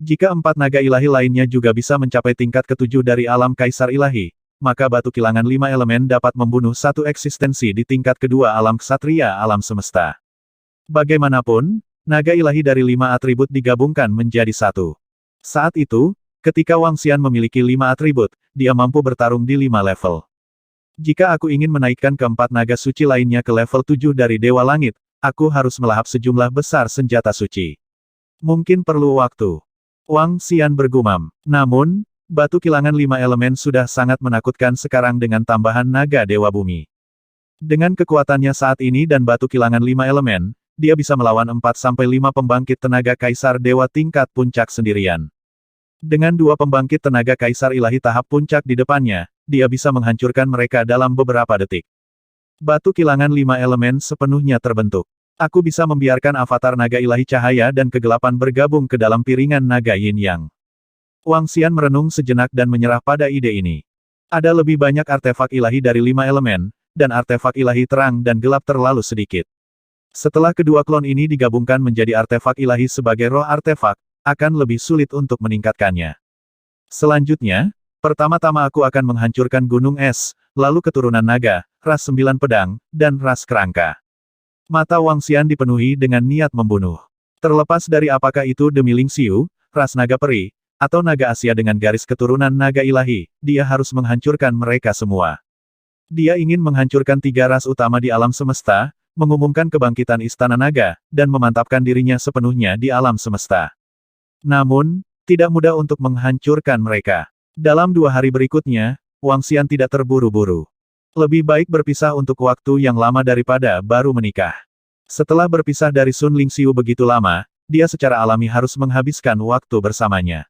Jika 4 naga ilahi lainnya juga bisa mencapai tingkat ke-7 dari alam kaisar ilahi, maka batu kilangan 5 elemen dapat membunuh satu eksistensi di tingkat kedua alam ksatria alam semesta. Bagaimanapun, naga ilahi dari 5 atribut digabungkan menjadi satu. Saat itu, ketika Wang Xian memiliki 5 atribut, dia mampu bertarung di 5 level. Jika aku ingin menaikkan keempat naga suci lainnya ke level 7 dari Dewa Langit, aku harus melahap sejumlah besar senjata suci. Mungkin perlu waktu. Wang Xian bergumam. Namun, batu kilangan 5 elemen sudah sangat menakutkan sekarang dengan tambahan naga Dewa Bumi. Dengan kekuatannya saat ini dan batu kilangan 5 elemen, dia bisa melawan 4-5 pembangkit tenaga kaisar dewa tingkat puncak sendirian. Dengan 2 pembangkit tenaga kaisar ilahi tahap puncak di depannya, dia bisa menghancurkan mereka dalam beberapa detik. Batu kilangan 5 elemen sepenuhnya terbentuk. Aku bisa membiarkan avatar naga ilahi cahaya dan kegelapan bergabung ke dalam piringan naga yin yang. Wang Xian merenung sejenak dan menyerah pada ide ini. Ada lebih banyak artefak ilahi dari 5 elemen, dan artefak ilahi terang dan gelap terlalu sedikit. Setelah kedua klon ini digabungkan menjadi artefak ilahi sebagai roh artefak, akan lebih sulit untuk meningkatkannya. Selanjutnya, pertama-tama aku akan menghancurkan gunung es, lalu keturunan naga, ras 9 pedang, dan ras kerangka. Mata Wang Xian dipenuhi dengan niat membunuh. Terlepas dari apakah itu demi Ling Xiu, ras naga peri, atau naga Asia dengan garis keturunan naga ilahi, dia harus menghancurkan mereka semua. Dia ingin menghancurkan 3 ras utama di alam semesta, mengumumkan kebangkitan Istana Naga, dan memantapkan dirinya sepenuhnya di alam semesta. Namun, tidak mudah untuk menghancurkan mereka. Dalam 2 hari berikutnya, Wang Xian tidak terburu-buru. Lebih baik berpisah untuk waktu yang lama daripada baru menikah. Setelah berpisah dari Sun Lingxiu begitu lama, dia secara alami harus menghabiskan waktu bersamanya.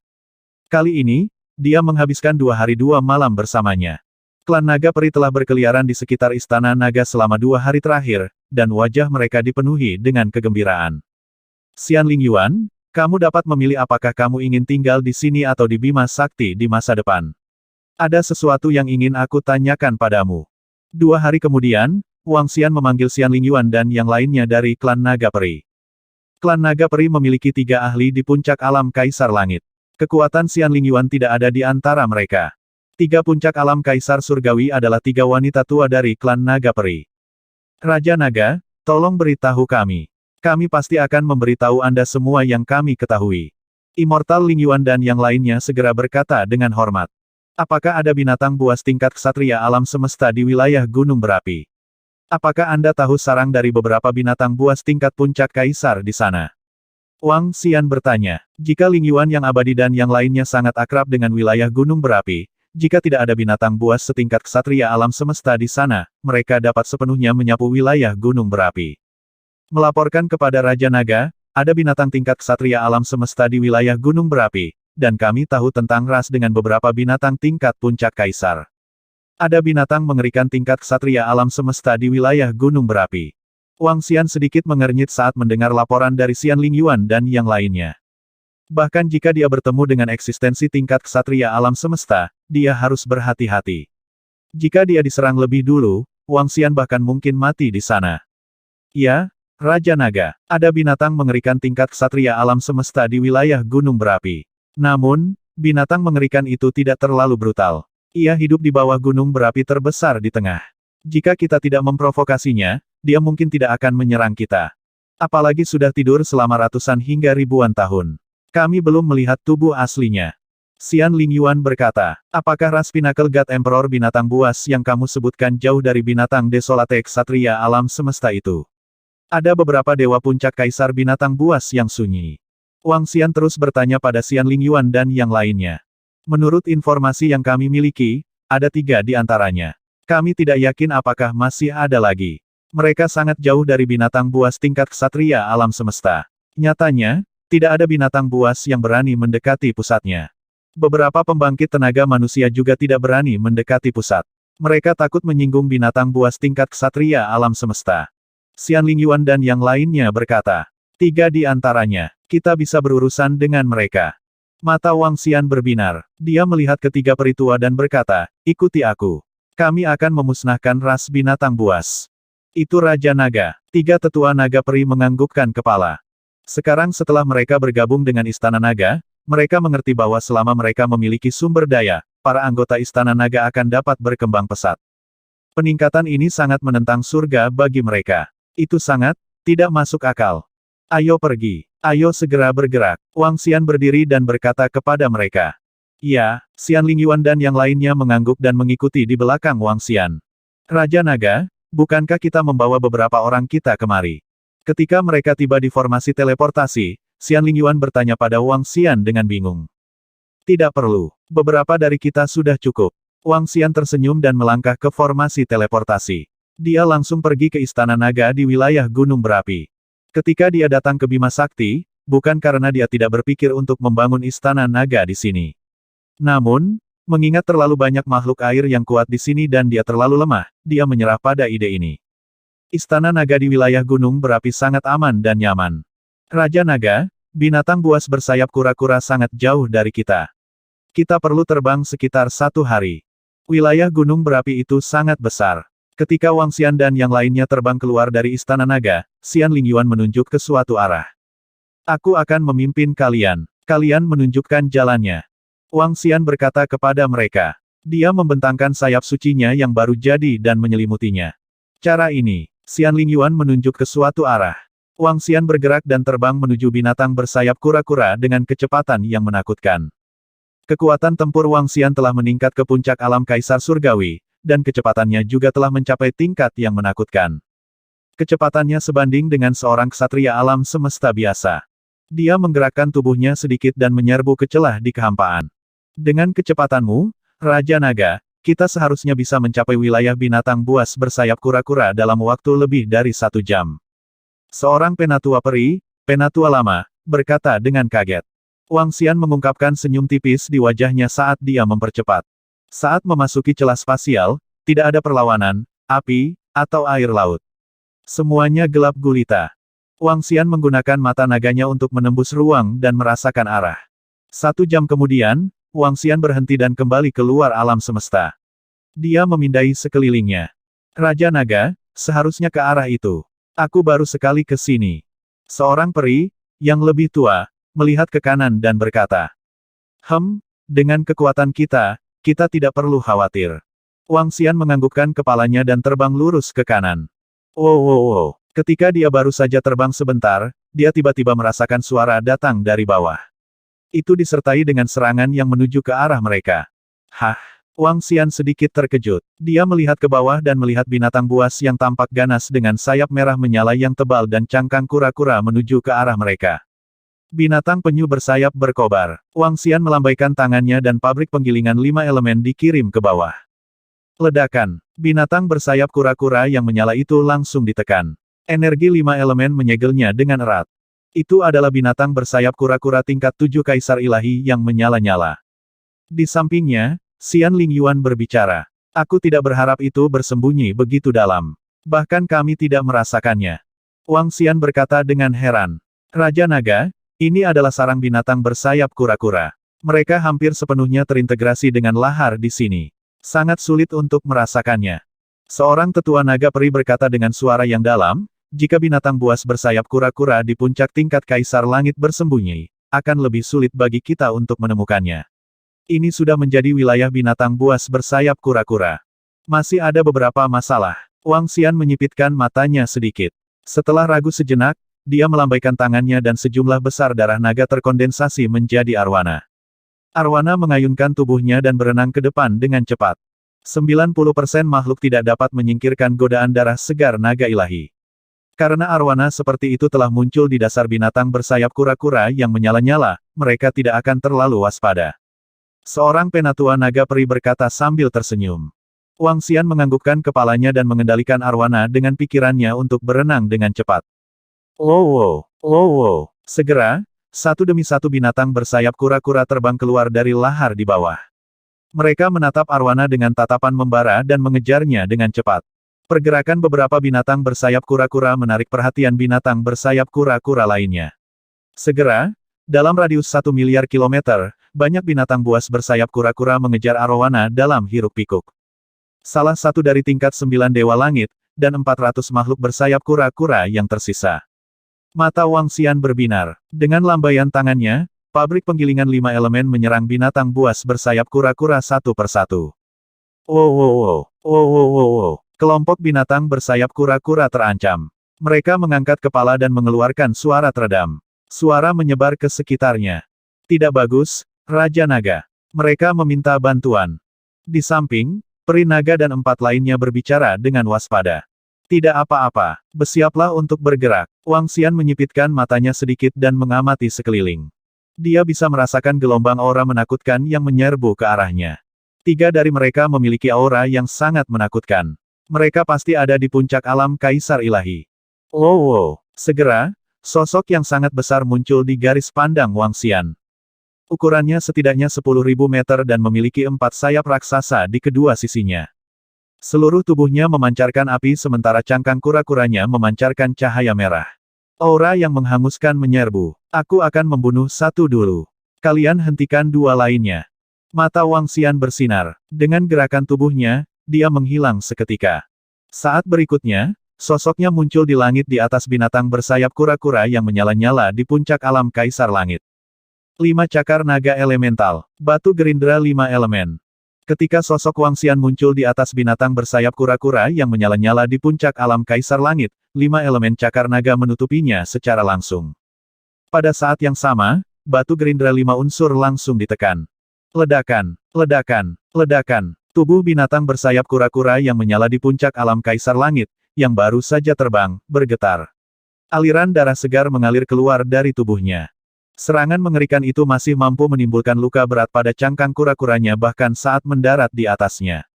Kali ini, dia menghabiskan 2 hari 2 malam bersamanya. Klan naga peri telah berkeliaran di sekitar Istana Naga selama 2 hari terakhir, dan wajah mereka dipenuhi dengan kegembiraan. Xian Lingyuan, kamu dapat memilih apakah kamu ingin tinggal di sini atau di Bima Sakti di masa depan. Ada sesuatu yang ingin aku tanyakan padamu. 2 hari kemudian, Wang Xian memanggil Xian Lingyuan dan yang lainnya dari klan naga peri. Klan naga peri memiliki 3 ahli di puncak alam Kaisar Langit. Kekuatan Xian Lingyuan tidak ada di antara mereka. 3 puncak alam Kaisar Surgawi adalah 3 wanita tua dari klan naga peri. Raja Naga, tolong beritahu kami. Kami pasti akan memberitahu Anda semua yang kami ketahui. Immortal Lingyuan dan yang lainnya segera berkata dengan hormat. Apakah ada binatang buas tingkat ksatria alam semesta di wilayah Gunung Berapi? Apakah Anda tahu sarang dari beberapa binatang buas tingkat puncak kaisar di sana? Wang Xian bertanya. Jika Lingyuan yang abadi dan yang lainnya sangat akrab dengan wilayah Gunung Berapi, jika tidak ada binatang buas setingkat ksatria alam semesta di sana, mereka dapat sepenuhnya menyapu wilayah Gunung Berapi. Melaporkan kepada Raja Naga, ada binatang tingkat ksatria alam semesta di wilayah Gunung Berapi, dan kami tahu tentang ras dengan beberapa binatang tingkat puncak kaisar. Ada binatang mengerikan tingkat ksatria alam semesta di wilayah Gunung Berapi. Wang Xian sedikit mengernyit saat mendengar laporan dari Xian Lingyuan dan yang lainnya. Bahkan jika dia bertemu dengan eksistensi tingkat ksatria alam semesta, dia harus berhati-hati. Jika dia diserang lebih dulu, Wang Xian bahkan mungkin mati di sana. Ya, Raja Naga, ada binatang mengerikan tingkat ksatria alam semesta di wilayah Gunung Berapi. Namun, binatang mengerikan itu tidak terlalu brutal. Ia hidup di bawah gunung berapi terbesar di tengah. Jika kita tidak memprovokasinya, dia mungkin tidak akan menyerang kita. Apalagi sudah tidur selama ratusan hingga ribuan tahun. Kami belum melihat tubuh aslinya. Xian Lingyuan berkata, apakah ras Pinnacle God Emperor binatang buas yang kamu sebutkan jauh dari binatang desolate ksatria alam semesta itu? Ada beberapa dewa puncak kaisar binatang buas yang sunyi. Wang Xian terus bertanya pada Xian Lingyuan dan yang lainnya. Menurut informasi yang kami miliki, ada 3 di antaranya. Kami tidak yakin apakah masih ada lagi. Mereka sangat jauh dari binatang buas tingkat ksatria alam semesta. Nyatanya, tidak ada binatang buas yang berani mendekati pusatnya. Beberapa pembangkit tenaga manusia juga tidak berani mendekati pusat. Mereka takut menyinggung binatang buas tingkat ksatria alam semesta. Xian Lingyuan dan yang lainnya berkata, 3 di antaranya. Kita bisa berurusan dengan mereka. Mata Wang Xian berbinar. Dia melihat ketiga peri tua dan berkata, ikuti aku. Kami akan memusnahkan ras binatang buas. Itu Raja Naga. 3 tetua naga peri menganggukkan kepala. Sekarang setelah mereka bergabung dengan Istana Naga, mereka mengerti bahwa selama mereka memiliki sumber daya, para anggota Istana Naga akan dapat berkembang pesat. Peningkatan ini sangat menentang surga bagi mereka. Itu sangat tidak masuk akal. Ayo pergi. Ayo segera bergerak. Wang Xian berdiri dan berkata kepada mereka. Ya, Xian Lingyuan dan yang lainnya mengangguk dan mengikuti di belakang Wang Xian. Raja Naga, bukankah kita membawa beberapa orang kita kemari? Ketika mereka tiba di formasi teleportasi, Xian Lingyuan bertanya pada Wang Xian dengan bingung. Tidak perlu. Beberapa dari kita sudah cukup. Wang Xian tersenyum dan melangkah ke formasi teleportasi. Dia langsung pergi ke Istana Naga di wilayah Gunung Berapi. Ketika dia datang ke Bima Sakti, bukan karena dia tidak berpikir untuk membangun Istana Naga di sini. Namun, mengingat terlalu banyak makhluk air yang kuat di sini dan dia terlalu lemah, dia menyerah pada ide ini. Istana Naga di wilayah Gunung Berapi sangat aman dan nyaman. Raja Naga, binatang buas bersayap kura-kura sangat jauh dari kita. Kita perlu terbang sekitar 1 hari. Wilayah Gunung Berapi itu sangat besar. Ketika Wang Xian dan yang lainnya terbang keluar dari Istana Naga, Xian Lingyuan menunjuk ke suatu arah. Aku akan memimpin kalian. Kalian menunjukkan jalannya. Wang Xian berkata kepada mereka. Dia membentangkan sayap sucinya yang baru jadi dan menyelimutinya. Cara ini, Xian Lingyuan menunjuk ke suatu arah. Wang Xian bergerak dan terbang menuju binatang bersayap kura-kura dengan kecepatan yang menakutkan. Kekuatan tempur Wang Xian telah meningkat ke puncak alam Kaisar Surgawi, dan kecepatannya juga telah mencapai tingkat yang menakutkan. Kecepatannya sebanding dengan seorang ksatria alam semesta biasa. Dia menggerakkan tubuhnya sedikit dan menyerbu ke celah di kehampaan. Dengan kecepatanmu, Raja Naga, kita seharusnya bisa mencapai wilayah binatang buas bersayap kura-kura dalam waktu lebih dari 1 jam. Seorang penatua peri, penatua lama, berkata dengan kaget. Wang Xian mengungkapkan senyum tipis di wajahnya saat dia mempercepat. Saat memasuki celah spasial, tidak ada perlawanan, api, atau air laut. Semuanya gelap gulita. Wang Xian menggunakan mata naganya untuk menembus ruang dan merasakan arah. 1 jam kemudian, Wang Xian berhenti dan kembali keluar alam semesta. Dia memindai sekelilingnya. Raja Naga, seharusnya ke arah itu. Aku baru sekali ke sini. Seorang peri, yang lebih tua, melihat ke kanan dan berkata. Dengan kekuatan kita tidak perlu khawatir. Wang Xian menganggukkan kepalanya dan terbang lurus ke kanan. Wow. Ketika dia baru saja terbang sebentar, dia tiba-tiba merasakan suara datang dari bawah. Itu disertai dengan serangan yang menuju ke arah mereka. Wang Xian sedikit terkejut. Dia melihat ke bawah dan melihat binatang buas yang tampak ganas dengan sayap merah menyala yang tebal dan cangkang kura-kura menuju ke arah mereka. Binatang penyu bersayap berkobar. Wang Xian melambaikan tangannya dan pabrik penggilingan 5 elemen dikirim ke bawah. Ledakan. Binatang bersayap kura-kura yang menyala itu langsung ditekan. Energi 5 elemen menyegelnya dengan erat. Itu adalah binatang bersayap kura-kura tingkat 7 Kaisar Ilahi yang menyala-nyala. Di sampingnya, Xian Lingyuan berbicara. Aku tidak berharap itu bersembunyi begitu dalam. Bahkan kami tidak merasakannya. Wang Xian berkata dengan heran. Raja Naga, ini adalah sarang binatang bersayap kura-kura. Mereka hampir sepenuhnya terintegrasi dengan lahar di sini. Sangat sulit untuk merasakannya. Seorang tetua naga peri berkata dengan suara yang dalam, jika binatang buas bersayap kura-kura di puncak tingkat Kaisar Langit bersembunyi, akan lebih sulit bagi kita untuk menemukannya. Ini sudah menjadi wilayah binatang buas bersayap kura-kura. Masih ada beberapa masalah. Wang Xian menyipitkan matanya sedikit. Setelah ragu sejenak, dia melambaikan tangannya dan sejumlah besar darah naga terkondensasi menjadi arwana. Arwana mengayunkan tubuhnya dan berenang ke depan dengan cepat. 90% makhluk tidak dapat menyingkirkan godaan darah segar naga ilahi. Karena arwana seperti itu telah muncul di dasar binatang bersayap kura-kura yang menyala-nyala, mereka tidak akan terlalu waspada. Seorang penatua naga peri berkata sambil tersenyum. Wang Xian menganggukkan kepalanya dan mengendalikan arwana dengan pikirannya untuk berenang dengan cepat. Segera, satu demi satu binatang bersayap kura-kura terbang keluar dari lahar di bawah. Mereka menatap arwana dengan tatapan membara dan mengejarnya dengan cepat. Pergerakan beberapa binatang bersayap kura-kura menarik perhatian binatang bersayap kura-kura lainnya. Segera, dalam radius 1 miliar kilometer, banyak binatang buas bersayap kura-kura mengejar arwana dalam hiruk-pikuk. Salah satu dari tingkat 9 Dewa Langit, dan 400 makhluk bersayap kura-kura yang tersisa. Mata Wang Xian berbinar. Dengan lambaian tangannya, Pabrik penggilingan 5 elemen menyerang binatang buas bersayap kura-kura satu persatu. Wow wow wow, wow wow wow wow. Kelompok binatang bersayap kura-kura terancam. Mereka mengangkat kepala dan mengeluarkan suara teredam. Suara menyebar ke sekitarnya. Tidak bagus, Raja Naga. Mereka meminta bantuan. Di samping, peri naga dan 4 lainnya berbicara dengan waspada. Tidak apa-apa, bersiaplah untuk bergerak. Wang Xian menyipitkan matanya sedikit dan mengamati sekeliling. Dia bisa merasakan gelombang aura menakutkan yang menyerbu ke arahnya. 3 dari mereka memiliki aura yang sangat menakutkan. Mereka pasti ada di puncak alam Kaisar Ilahi. Wow wow, segera, sosok yang sangat besar muncul di garis pandang Wang Xian. Ukurannya setidaknya 10.000 meter dan memiliki 4 sayap raksasa di kedua sisinya. Seluruh tubuhnya memancarkan api sementara cangkang kura-kuranya memancarkan cahaya merah. Aura yang menghanguskan menyerbu. Aku akan membunuh satu dulu. Kalian hentikan 2 lainnya. Mata Wang Xian bersinar. Dengan gerakan tubuhnya, dia menghilang seketika. Saat berikutnya, sosoknya muncul di langit di atas binatang bersayap kura-kura yang menyala-nyala di puncak alam Kaisar Langit. 5 cakar naga elemental, batu gerindra 5 elemen. Ketika sosok Wang Xian muncul di atas binatang bersayap kura-kura yang menyala-nyala di puncak alam Kaisar Langit, 5 elemen cakar naga menutupinya secara langsung. Pada saat yang sama, batu gerindra 5 unsur langsung ditekan. Ledakan, ledakan, ledakan. Tubuh binatang bersayap kura-kura yang menyala di puncak alam Kaisar Langit, yang baru saja terbang, bergetar. Aliran darah segar mengalir keluar dari tubuhnya. Serangan mengerikan itu masih mampu menimbulkan luka berat pada cangkang kura-kuranya bahkan saat mendarat di atasnya.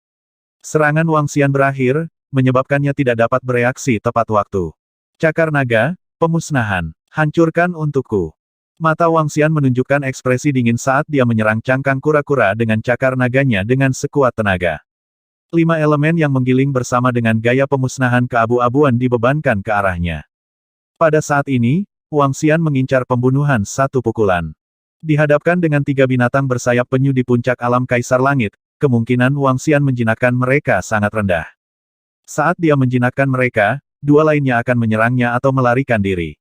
Serangan Wang Xian berakhir, menyebabkannya tidak dapat bereaksi tepat waktu. Cakar naga, pemusnahan, hancurkan untukku. Mata Wang Xian menunjukkan ekspresi dingin saat dia menyerang cangkang kura-kura dengan cakar naganya dengan sekuat tenaga. 5 elemen yang menggiling bersama dengan gaya pemusnahan keabu-abuan dibebankan ke arahnya. Pada saat ini, Wang Xian mengincar pembunuhan satu pukulan. Dihadapkan dengan 3 binatang bersayap penyu di puncak alam Kaisar Langit, kemungkinan Wang Xian menjinakkan mereka sangat rendah. Saat dia menjinakkan mereka, 2 lainnya akan menyerangnya atau melarikan diri.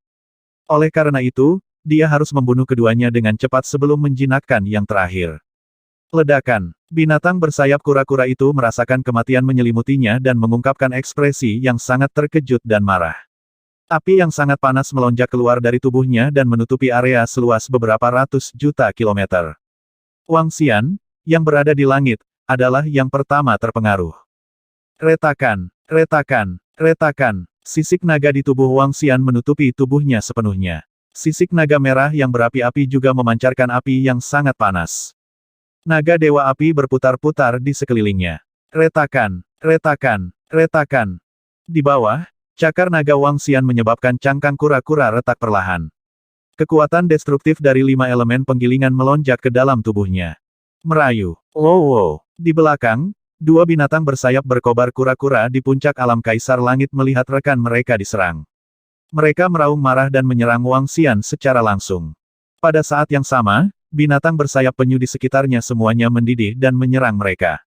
Oleh karena itu, dia harus membunuh keduanya dengan cepat sebelum menjinakkan yang terakhir. Ledakan. Binatang bersayap kura-kura itu merasakan kematian menyelimutinya dan mengungkapkan ekspresi yang sangat terkejut dan marah. Api yang sangat panas melonjak keluar dari tubuhnya dan menutupi area seluas beberapa ratus juta kilometer. Wang Xian, yang berada di langit, adalah yang pertama terpengaruh. Retakan, retakan, retakan. Sisik naga di tubuh Wang Xian menutupi tubuhnya sepenuhnya. Sisik naga merah yang berapi-api juga memancarkan api yang sangat panas. Naga dewa api berputar-putar di sekelilingnya. Retakan, retakan, retakan. Di bawah, cakar naga Wang Xian menyebabkan cangkang kura-kura retak perlahan. Kekuatan destruktif dari 5 elemen penggilingan melonjak ke dalam tubuhnya. Merayu. Wow wow. Di belakang, 2 binatang bersayap berkobar kura-kura di puncak alam Kaisar Langit melihat rekan mereka diserang. Mereka meraung marah dan menyerang Wang Xian secara langsung. Pada saat yang sama, binatang bersayap penyu di sekitarnya semuanya mendidih dan menyerang mereka.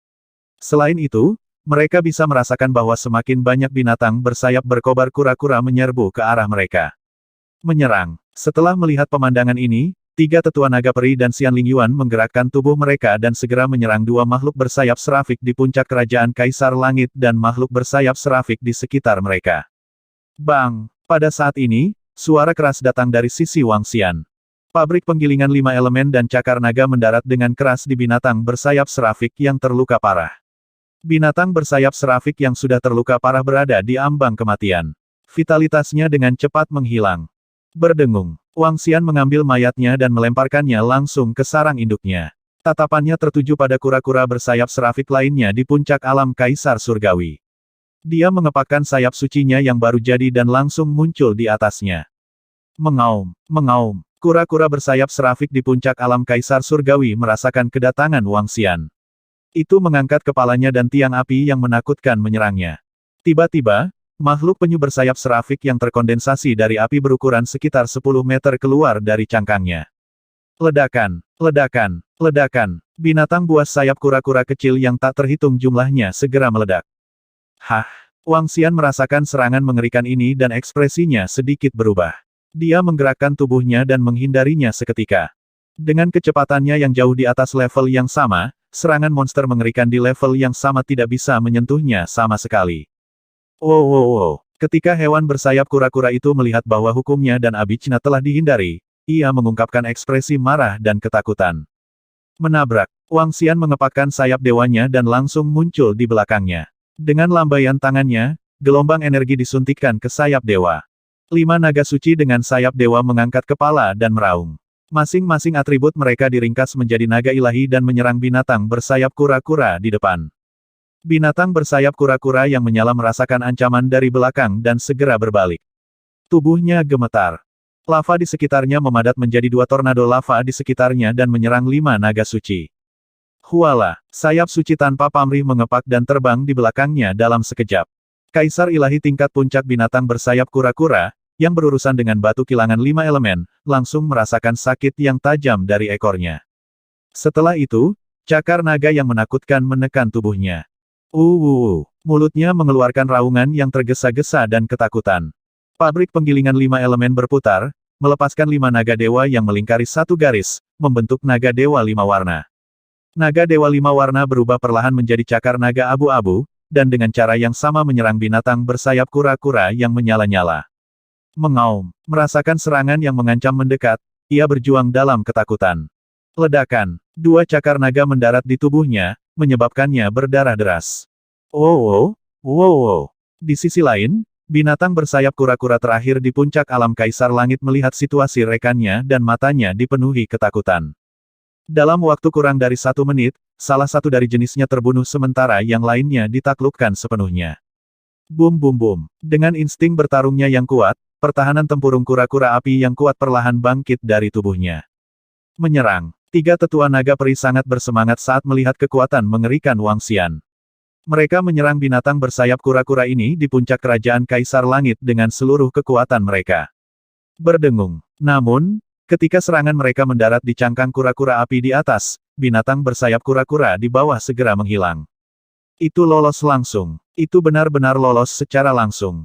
Selain itu, mereka bisa merasakan bahwa semakin banyak binatang bersayap berkobar kura-kura menyerbu ke arah mereka. Menyerang. Setelah melihat pemandangan ini, 3 tetua naga peri dan Xian Lingyuan menggerakkan tubuh mereka dan segera menyerang 2 makhluk bersayap serafik di puncak kerajaan Kaisar Langit dan makhluk bersayap serafik di sekitar mereka. Bang! Pada saat ini, suara keras datang dari sisi Wang Xian. Pabrik penggilingan 5 elemen dan cakar naga mendarat dengan keras di binatang bersayap serafik yang terluka parah. Binatang bersayap serafik yang sudah terluka parah berada di ambang kematian. Vitalitasnya dengan cepat menghilang. Berdengung, Wang Xian mengambil mayatnya dan melemparkannya langsung ke sarang induknya. Tatapannya tertuju pada kura-kura bersayap serafik lainnya di puncak alam Kaisar Surgawi. Dia mengepakkan sayap sucinya yang baru jadi dan langsung muncul di atasnya. Mengaum, mengaum. Kura-kura bersayap serafik di puncak alam Kaisar Surgawi merasakan kedatangan Wang Xian. Itu mengangkat kepalanya dan tiang api yang menakutkan menyerangnya. Tiba-tiba, makhluk penyu bersayap serafik yang terkondensasi dari api berukuran sekitar 10 meter keluar dari cangkangnya. Ledakan, ledakan, ledakan. Binatang buas sayap kura-kura kecil yang tak terhitung jumlahnya segera meledak. Hah! Wang Xian merasakan serangan mengerikan ini dan ekspresinya sedikit berubah. Dia menggerakkan tubuhnya dan menghindarinya seketika. Dengan kecepatannya yang jauh di atas level yang sama, serangan monster mengerikan di level yang sama tidak bisa menyentuhnya sama sekali. Wow wow wow. Ketika hewan bersayap kura-kura itu melihat bahwa hukumnya dan Abichna telah dihindari, ia mengungkapkan ekspresi marah dan ketakutan. Menabrak, Wang Xian mengepakkan sayap dewanya dan langsung muncul di belakangnya. Dengan lambaian tangannya, gelombang energi disuntikkan ke sayap dewa. 5 naga suci dengan sayap dewa mengangkat kepala dan meraung. Masing-masing atribut mereka diringkas menjadi naga ilahi dan menyerang binatang bersayap kura-kura di depan. Binatang bersayap kura-kura yang menyala merasakan ancaman dari belakang dan segera berbalik. Tubuhnya gemetar. Lava di sekitarnya memadat menjadi 2 tornado lava di sekitarnya dan menyerang 5 naga suci. Huala, sayap suci tanpa pamrih mengepak dan terbang di belakangnya dalam sekejap. Kaisar ilahi tingkat puncak binatang bersayap kura-kura, yang berurusan dengan batu kilangan 5 elemen, langsung merasakan sakit yang tajam dari ekornya. Setelah itu, cakar naga yang menakutkan menekan tubuhnya. Mulutnya mengeluarkan raungan yang tergesa-gesa dan ketakutan. Pabrik penggilingan 5 elemen berputar, melepaskan 5 naga dewa yang melingkari satu garis, membentuk naga dewa 5 warna. Naga dewa 5 warna berubah perlahan menjadi cakar naga abu-abu, dan dengan cara yang sama menyerang binatang bersayap kura-kura yang menyala-nyala. Mengaum, merasakan serangan yang mengancam mendekat, ia berjuang dalam ketakutan. Ledakan, 2 cakar naga mendarat di tubuhnya, menyebabkannya berdarah deras. Wow. Di sisi lain, binatang bersayap kura-kura terakhir di puncak alam Kaisar Langit melihat situasi rekannya dan matanya dipenuhi ketakutan. Dalam waktu kurang dari 1 menit, salah satu dari jenisnya terbunuh sementara yang lainnya ditaklukkan sepenuhnya. Bum bum bum. Dengan insting bertarungnya yang kuat, pertahanan tempurung kura-kura api yang kuat perlahan bangkit dari tubuhnya. Menyerang. 3 tetua naga peri sangat bersemangat saat melihat kekuatan mengerikan Wang Xian. Mereka menyerang binatang bersayap kura-kura ini di puncak kerajaan Kaisar Langit dengan seluruh kekuatan mereka. Berdengung. Namun, ketika serangan mereka mendarat di cangkang kura-kura api di atas, binatang bersayap kura-kura di bawah segera menghilang. Itu lolos langsung. Itu benar-benar lolos secara langsung.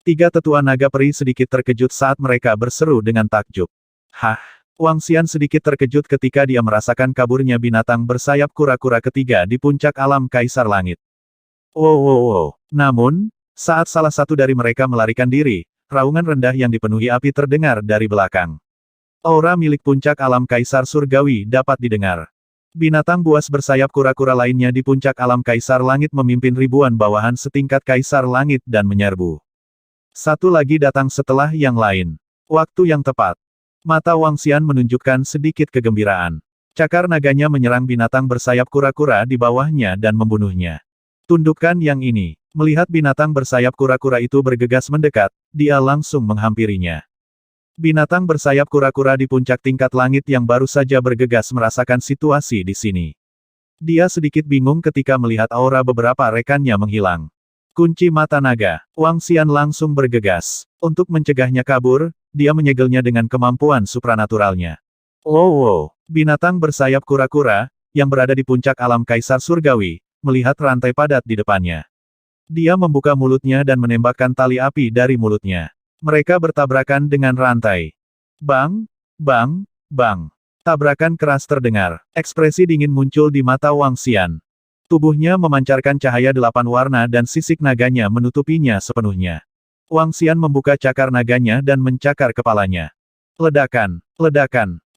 3 tetua naga peri sedikit terkejut saat mereka berseru dengan takjub. Hah? Wang Xian sedikit terkejut ketika dia merasakan kaburnya binatang bersayap kura-kura ketiga di puncak alam Kaisar Langit. Wow. Namun, saat salah satu dari mereka melarikan diri, raungan rendah yang dipenuhi api terdengar dari belakang. Aura milik puncak alam Kaisar Surgawi dapat didengar. Binatang buas bersayap kura-kura lainnya di puncak alam Kaisar Langit memimpin ribuan bawahan setingkat Kaisar Langit dan menyerbu. Satu lagi datang setelah yang lain. Waktu yang tepat. Mata Wang Xian menunjukkan sedikit kegembiraan. Cakar naganya menyerang binatang bersayap kura-kura di bawahnya dan membunuhnya. Tundukkan yang ini. Melihat binatang bersayap kura-kura itu bergegas mendekat, dia langsung menghampirinya. Binatang bersayap kura-kura di puncak tingkat langit yang baru saja bergegas merasakan situasi di sini. Dia sedikit bingung ketika melihat aura beberapa rekannya menghilang. Kunci mata naga. Wang Xian langsung bergegas. Untuk mencegahnya kabur, dia menyegelnya dengan kemampuan supranaturalnya. Wow. Binatang bersayap kura-kura, yang berada di puncak alam Kaisar Surgawi, melihat rantai padat di depannya. Dia membuka mulutnya dan menembakkan tali api dari mulutnya. Mereka bertabrakan dengan rantai. Bang. Tabrakan keras terdengar. Ekspresi dingin muncul di mata Wang Xian. Tubuhnya memancarkan cahaya 8 warna dan sisik naganya menutupinya sepenuhnya. Wang Xian membuka cakar naganya dan mencakar kepalanya. Ledakan.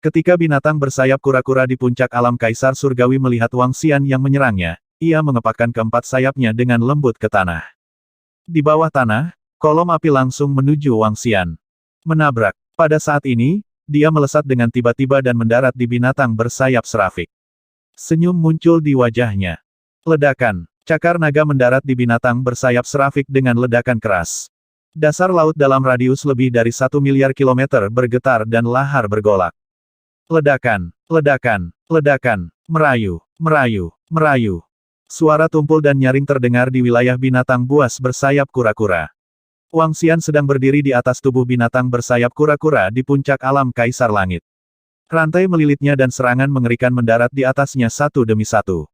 Ketika binatang bersayap kura-kura di puncak alam Kaisar Surgawi melihat Wang Xian yang menyerangnya, ia mengepakkan keempat sayapnya dengan lembut ke tanah. Di bawah tanah, kolom api langsung menuju Wang Xian. Menabrak. Pada saat ini, dia melesat dengan tiba-tiba dan mendarat di binatang bersayap serafik. Senyum muncul di wajahnya. Ledakan. Cakar naga mendarat di binatang bersayap serafik dengan ledakan keras. Dasar laut dalam radius lebih dari 1 miliar kilometer bergetar dan lahar bergolak. Ledakan. Merayu. Suara tumpul dan nyaring terdengar di wilayah binatang buas bersayap kura-kura. Wang Xian sedang berdiri di atas tubuh binatang bersayap kura-kura di puncak alam Kaisar Langit. Rantai melilitnya dan serangan mengerikan mendarat di atasnya satu demi satu.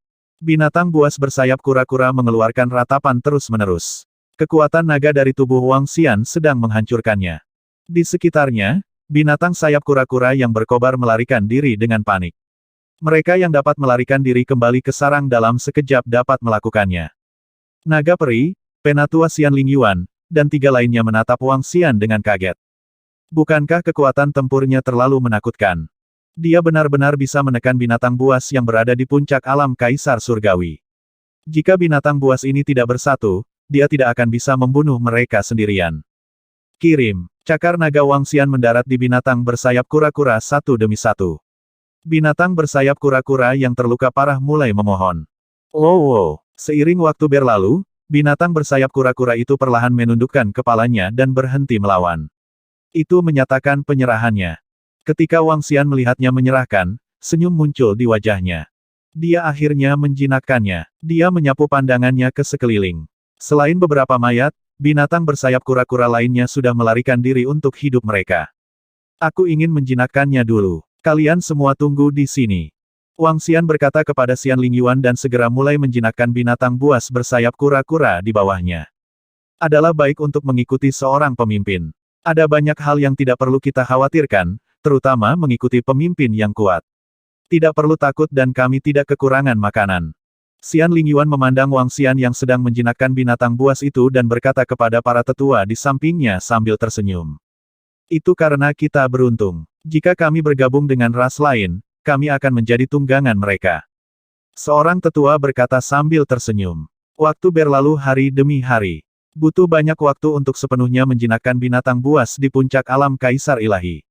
Binatang buas bersayap kura-kura mengeluarkan ratapan terus-menerus. Kekuatan naga dari tubuh Wang Xian sedang menghancurkannya. Di sekitarnya, binatang sayap kura-kura yang berkobar melarikan diri dengan panik. Mereka yang dapat melarikan diri kembali ke sarang dalam sekejap dapat melakukannya. Naga peri, Penatua Xian Lingyuan, dan 3 lainnya menatap Wang Xian dengan kaget. Bukankah kekuatan tempurnya terlalu menakutkan? Dia benar-benar bisa menekan binatang buas yang berada di puncak alam Kaisar Surgawi. Jika binatang buas ini tidak bersatu, dia tidak akan bisa membunuh mereka sendirian. Kirim. Cakar naga Wang Xian mendarat di binatang bersayap kura-kura satu demi satu. Binatang bersayap kura-kura yang terluka parah mulai memohon. Oh. Seiring waktu berlalu, binatang bersayap kura-kura itu perlahan menundukkan kepalanya dan berhenti melawan. Itu menyatakan penyerahannya. Ketika Wang Xian melihatnya menyerahkan, senyum muncul di wajahnya. Dia akhirnya menjinakkannya. Dia menyapu pandangannya ke sekeliling. Selain beberapa mayat, binatang bersayap kura-kura lainnya sudah melarikan diri untuk hidup mereka. Aku ingin menjinakkannya dulu. Kalian semua tunggu di sini. Wang Xian berkata kepada Xian Lingyuan dan segera mulai menjinakkan binatang buas bersayap kura-kura di bawahnya. Adalah baik untuk mengikuti seorang pemimpin. Ada banyak hal yang tidak perlu kita khawatirkan, terutama mengikuti pemimpin yang kuat. Tidak perlu takut dan kami tidak kekurangan makanan. Xian Lingyuan memandang Wang Xian yang sedang menjinakkan binatang buas itu dan berkata kepada para tetua di sampingnya sambil tersenyum. Itu karena kita beruntung. Jika kami bergabung dengan ras lain, kami akan menjadi tunggangan mereka. Seorang tetua berkata sambil tersenyum. Waktu berlalu hari demi hari. Butuh banyak waktu untuk sepenuhnya menjinakkan binatang buas di puncak alam Kaisar Ilahi.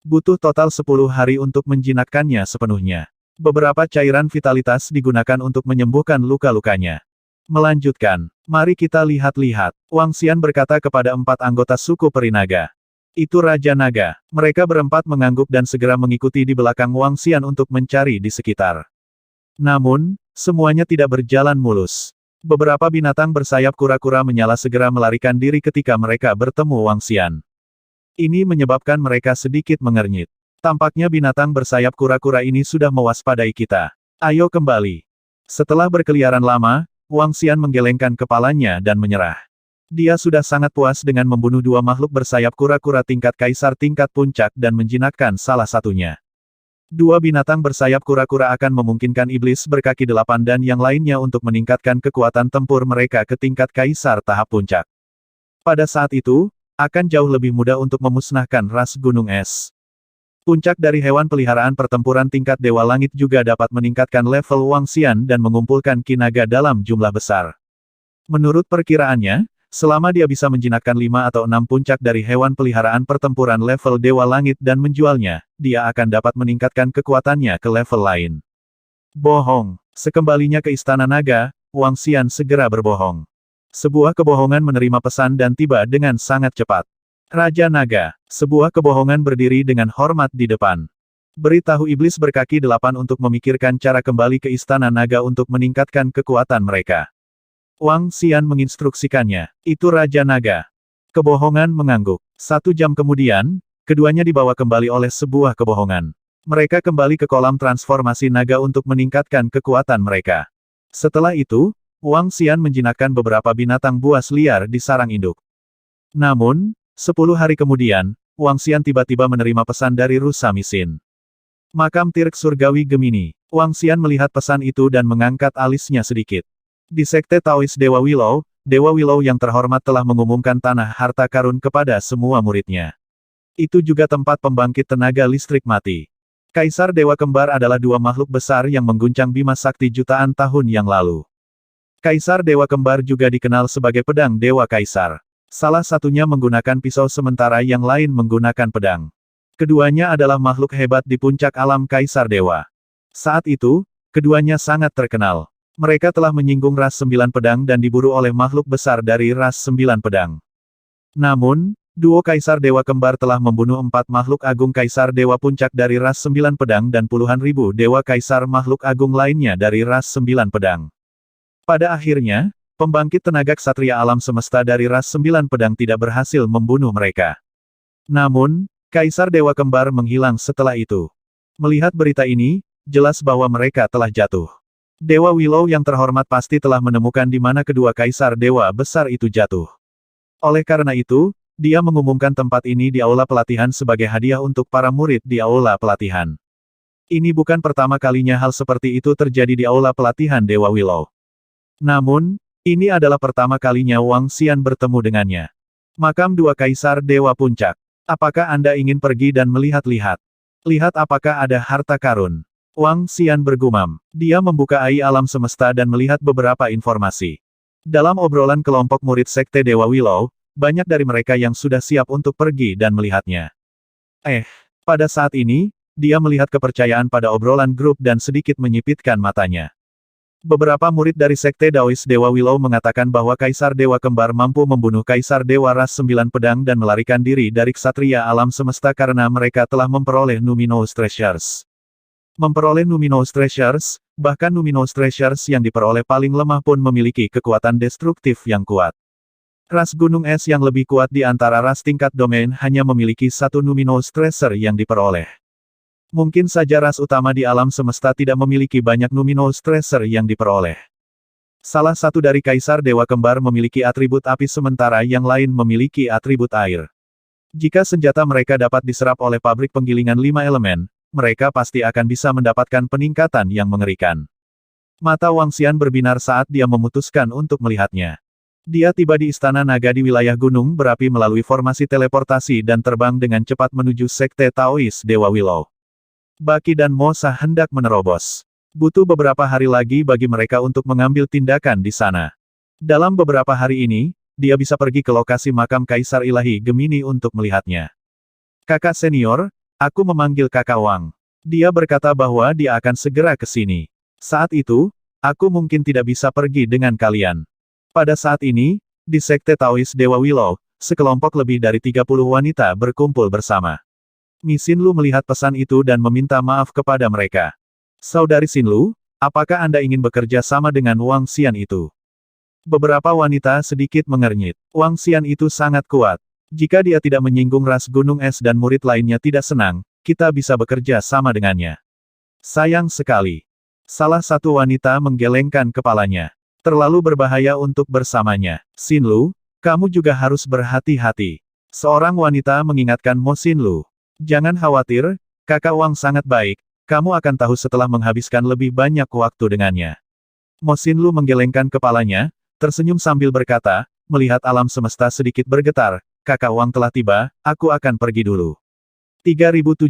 Butuh total 10 hari untuk menjinakkannya sepenuhnya. Beberapa cairan vitalitas digunakan untuk menyembuhkan luka-lukanya. Melanjutkan, mari kita lihat-lihat. Wang Xian berkata kepada 4 anggota suku peri naga. Itu Raja Naga. Mereka berempat mengangguk dan segera mengikuti di belakang Wang Xian untuk mencari di sekitar. Namun, semuanya tidak berjalan mulus. Beberapa binatang bersayap kura-kura menyala segera melarikan diri ketika mereka bertemu Wang Xian. Ini menyebabkan mereka sedikit mengernyit. Tampaknya binatang bersayap kura-kura ini sudah mewaspadai kita. Ayo kembali. Setelah berkeliaran lama, Wang Xian menggelengkan kepalanya dan menyerah. Dia sudah sangat puas dengan membunuh 2 makhluk bersayap kura-kura tingkat kaisar tingkat puncak dan menjinakkan salah satunya. 2 binatang bersayap kura-kura akan memungkinkan iblis berkaki 8 dan yang lainnya untuk meningkatkan kekuatan tempur mereka ke tingkat kaisar tahap puncak. Pada saat itu, akan jauh lebih mudah untuk memusnahkan ras gunung es. Puncak dari hewan peliharaan pertempuran tingkat Dewa Langit juga dapat meningkatkan level Wang Xian dan mengumpulkan ki naga dalam jumlah besar. Menurut perkiraannya, selama dia bisa menjinakkan 5 atau 6 puncak dari hewan peliharaan pertempuran level Dewa Langit dan menjualnya, dia akan dapat meningkatkan kekuatannya ke level lain. Bohong. Sekembalinya ke Istana Naga, Wang Xian segera berbohong. Sebuah kebohongan menerima pesan dan tiba dengan sangat cepat. Raja Naga. Sebuah kebohongan berdiri dengan hormat di depan. Beritahu iblis berkaki 8 untuk memikirkan cara kembali ke Istana Naga untuk meningkatkan kekuatan mereka. Wang Xian menginstruksikannya. Itu Raja Naga. Kebohongan mengangguk. 1 jam kemudian, keduanya dibawa kembali oleh sebuah kebohongan. Mereka kembali ke kolam transformasi naga untuk meningkatkan kekuatan mereka. Setelah itu, Wang Xian menjinakkan beberapa binatang buas liar di sarang induk. Namun, 10 hari kemudian, Wang Xian tiba-tiba menerima pesan dari Rusa Misin. Makam Tirk Surgawi Gemini. Wang Xian melihat pesan itu dan mengangkat alisnya sedikit. Di Sekte Taois Dewa Willow yang terhormat telah mengumumkan tanah harta karun kepada semua muridnya. Itu juga tempat pembangkit tenaga listrik mati. Kaisar Dewa Kembar adalah 2 makhluk besar yang mengguncang Bima Sakti jutaan tahun yang lalu. Kaisar Dewa Kembar juga dikenal sebagai pedang Dewa Kaisar. Salah satunya menggunakan pisau sementara yang lain menggunakan pedang. Keduanya adalah makhluk hebat di puncak alam Kaisar Dewa. Saat itu, keduanya sangat terkenal. Mereka telah menyinggung ras 9 pedang dan diburu oleh makhluk besar dari ras 9 pedang. Namun, duo Kaisar Dewa Kembar telah membunuh 4 makhluk agung Kaisar Dewa Puncak dari ras 9 pedang dan puluhan ribu Dewa Kaisar makhluk agung lainnya dari ras 9 pedang. Pada akhirnya, pembangkit tenaga ksatria alam semesta dari ras 9 pedang tidak berhasil membunuh mereka. Namun, Kaisar Dewa Kembar menghilang setelah itu. Melihat berita ini, jelas bahwa mereka telah jatuh. Dewa Willow yang terhormat pasti telah menemukan di mana kedua Kaisar Dewa besar itu jatuh. Oleh karena itu, Dia mengumumkan tempat ini di aula pelatihan sebagai hadiah untuk para murid di aula pelatihan. Ini bukan pertama kalinya hal seperti itu terjadi di aula pelatihan Dewa Willow. Namun, ini adalah pertama kalinya Wang Xian bertemu dengannya. Makam dua Kaisar Dewa Puncak. Apakah Anda ingin pergi dan melihat-lihat? Lihat apakah ada harta karun. Wang Xian bergumam. Dia membuka AI alam semesta dan melihat beberapa informasi. Dalam obrolan kelompok murid Sekte Dewa Willow, banyak dari mereka yang sudah siap untuk pergi dan melihatnya. Pada saat ini, dia melihat kepercayaan pada obrolan grup dan sedikit menyipitkan matanya. Beberapa murid dari Sekte Daois Dewa Willow mengatakan bahwa Kaisar Dewa Kembar mampu membunuh Kaisar Dewa Ras 9 Pedang dan melarikan diri dari Ksatria Alam Semesta karena mereka telah memperoleh Numinous Treasures. Memperoleh Numinous Treasures, bahkan Numinous Treasures yang diperoleh paling lemah pun memiliki kekuatan destruktif yang kuat. Ras Gunung Es yang lebih kuat di antara ras tingkat domain hanya memiliki satu Numinous Treasure yang diperoleh. Mungkin saja ras utama di alam semesta tidak memiliki banyak Numinous Treasure yang diperoleh. Salah satu dari Kaisar Dewa Kembar memiliki atribut api sementara yang lain memiliki atribut air. Jika senjata mereka dapat diserap oleh pabrik penggilingan 5 elemen, mereka pasti akan bisa mendapatkan peningkatan yang mengerikan. Mata Wang Xian berbinar saat dia memutuskan untuk melihatnya. Dia tiba di Istana Naga di wilayah Gunung Berapi melalui formasi teleportasi dan terbang dengan cepat menuju Sekte Taois Dewa Willow. Baki dan Mosa hendak menerobos. Butuh beberapa hari lagi bagi mereka untuk mengambil tindakan di sana. Dalam beberapa hari ini, dia bisa pergi ke lokasi makam Kaisar Ilahi Gemini untuk melihatnya. Kakak senior, aku memanggil kakak Wang. Dia berkata bahwa dia akan segera ke sini. Saat itu, aku mungkin tidak bisa pergi dengan kalian. Pada saat ini, di Sekte Taois Dewa Willow, sekelompok lebih dari 30 wanita berkumpul bersama. Mi Xinlu melihat pesan itu dan meminta maaf kepada mereka. Saudari Xinlu, apakah Anda ingin bekerja sama dengan Wang Xian itu? Beberapa wanita sedikit mengernyit. Wang Xian itu sangat kuat. Jika dia tidak menyinggung ras Gunung Es dan murid lainnya tidak senang, kita bisa bekerja sama dengannya. Sayang sekali. Salah satu wanita menggelengkan kepalanya. Terlalu berbahaya untuk bersamanya. Xinlu, kamu juga harus berhati-hati. Seorang wanita mengingatkan Mo Xinlu. Jangan khawatir, kakak Wang sangat baik, kamu akan tahu setelah menghabiskan lebih banyak waktu dengannya. Mo Xinlu menggelengkan kepalanya, tersenyum sambil berkata, melihat alam semesta sedikit bergetar, kakak Wang telah tiba, aku akan pergi dulu. 3070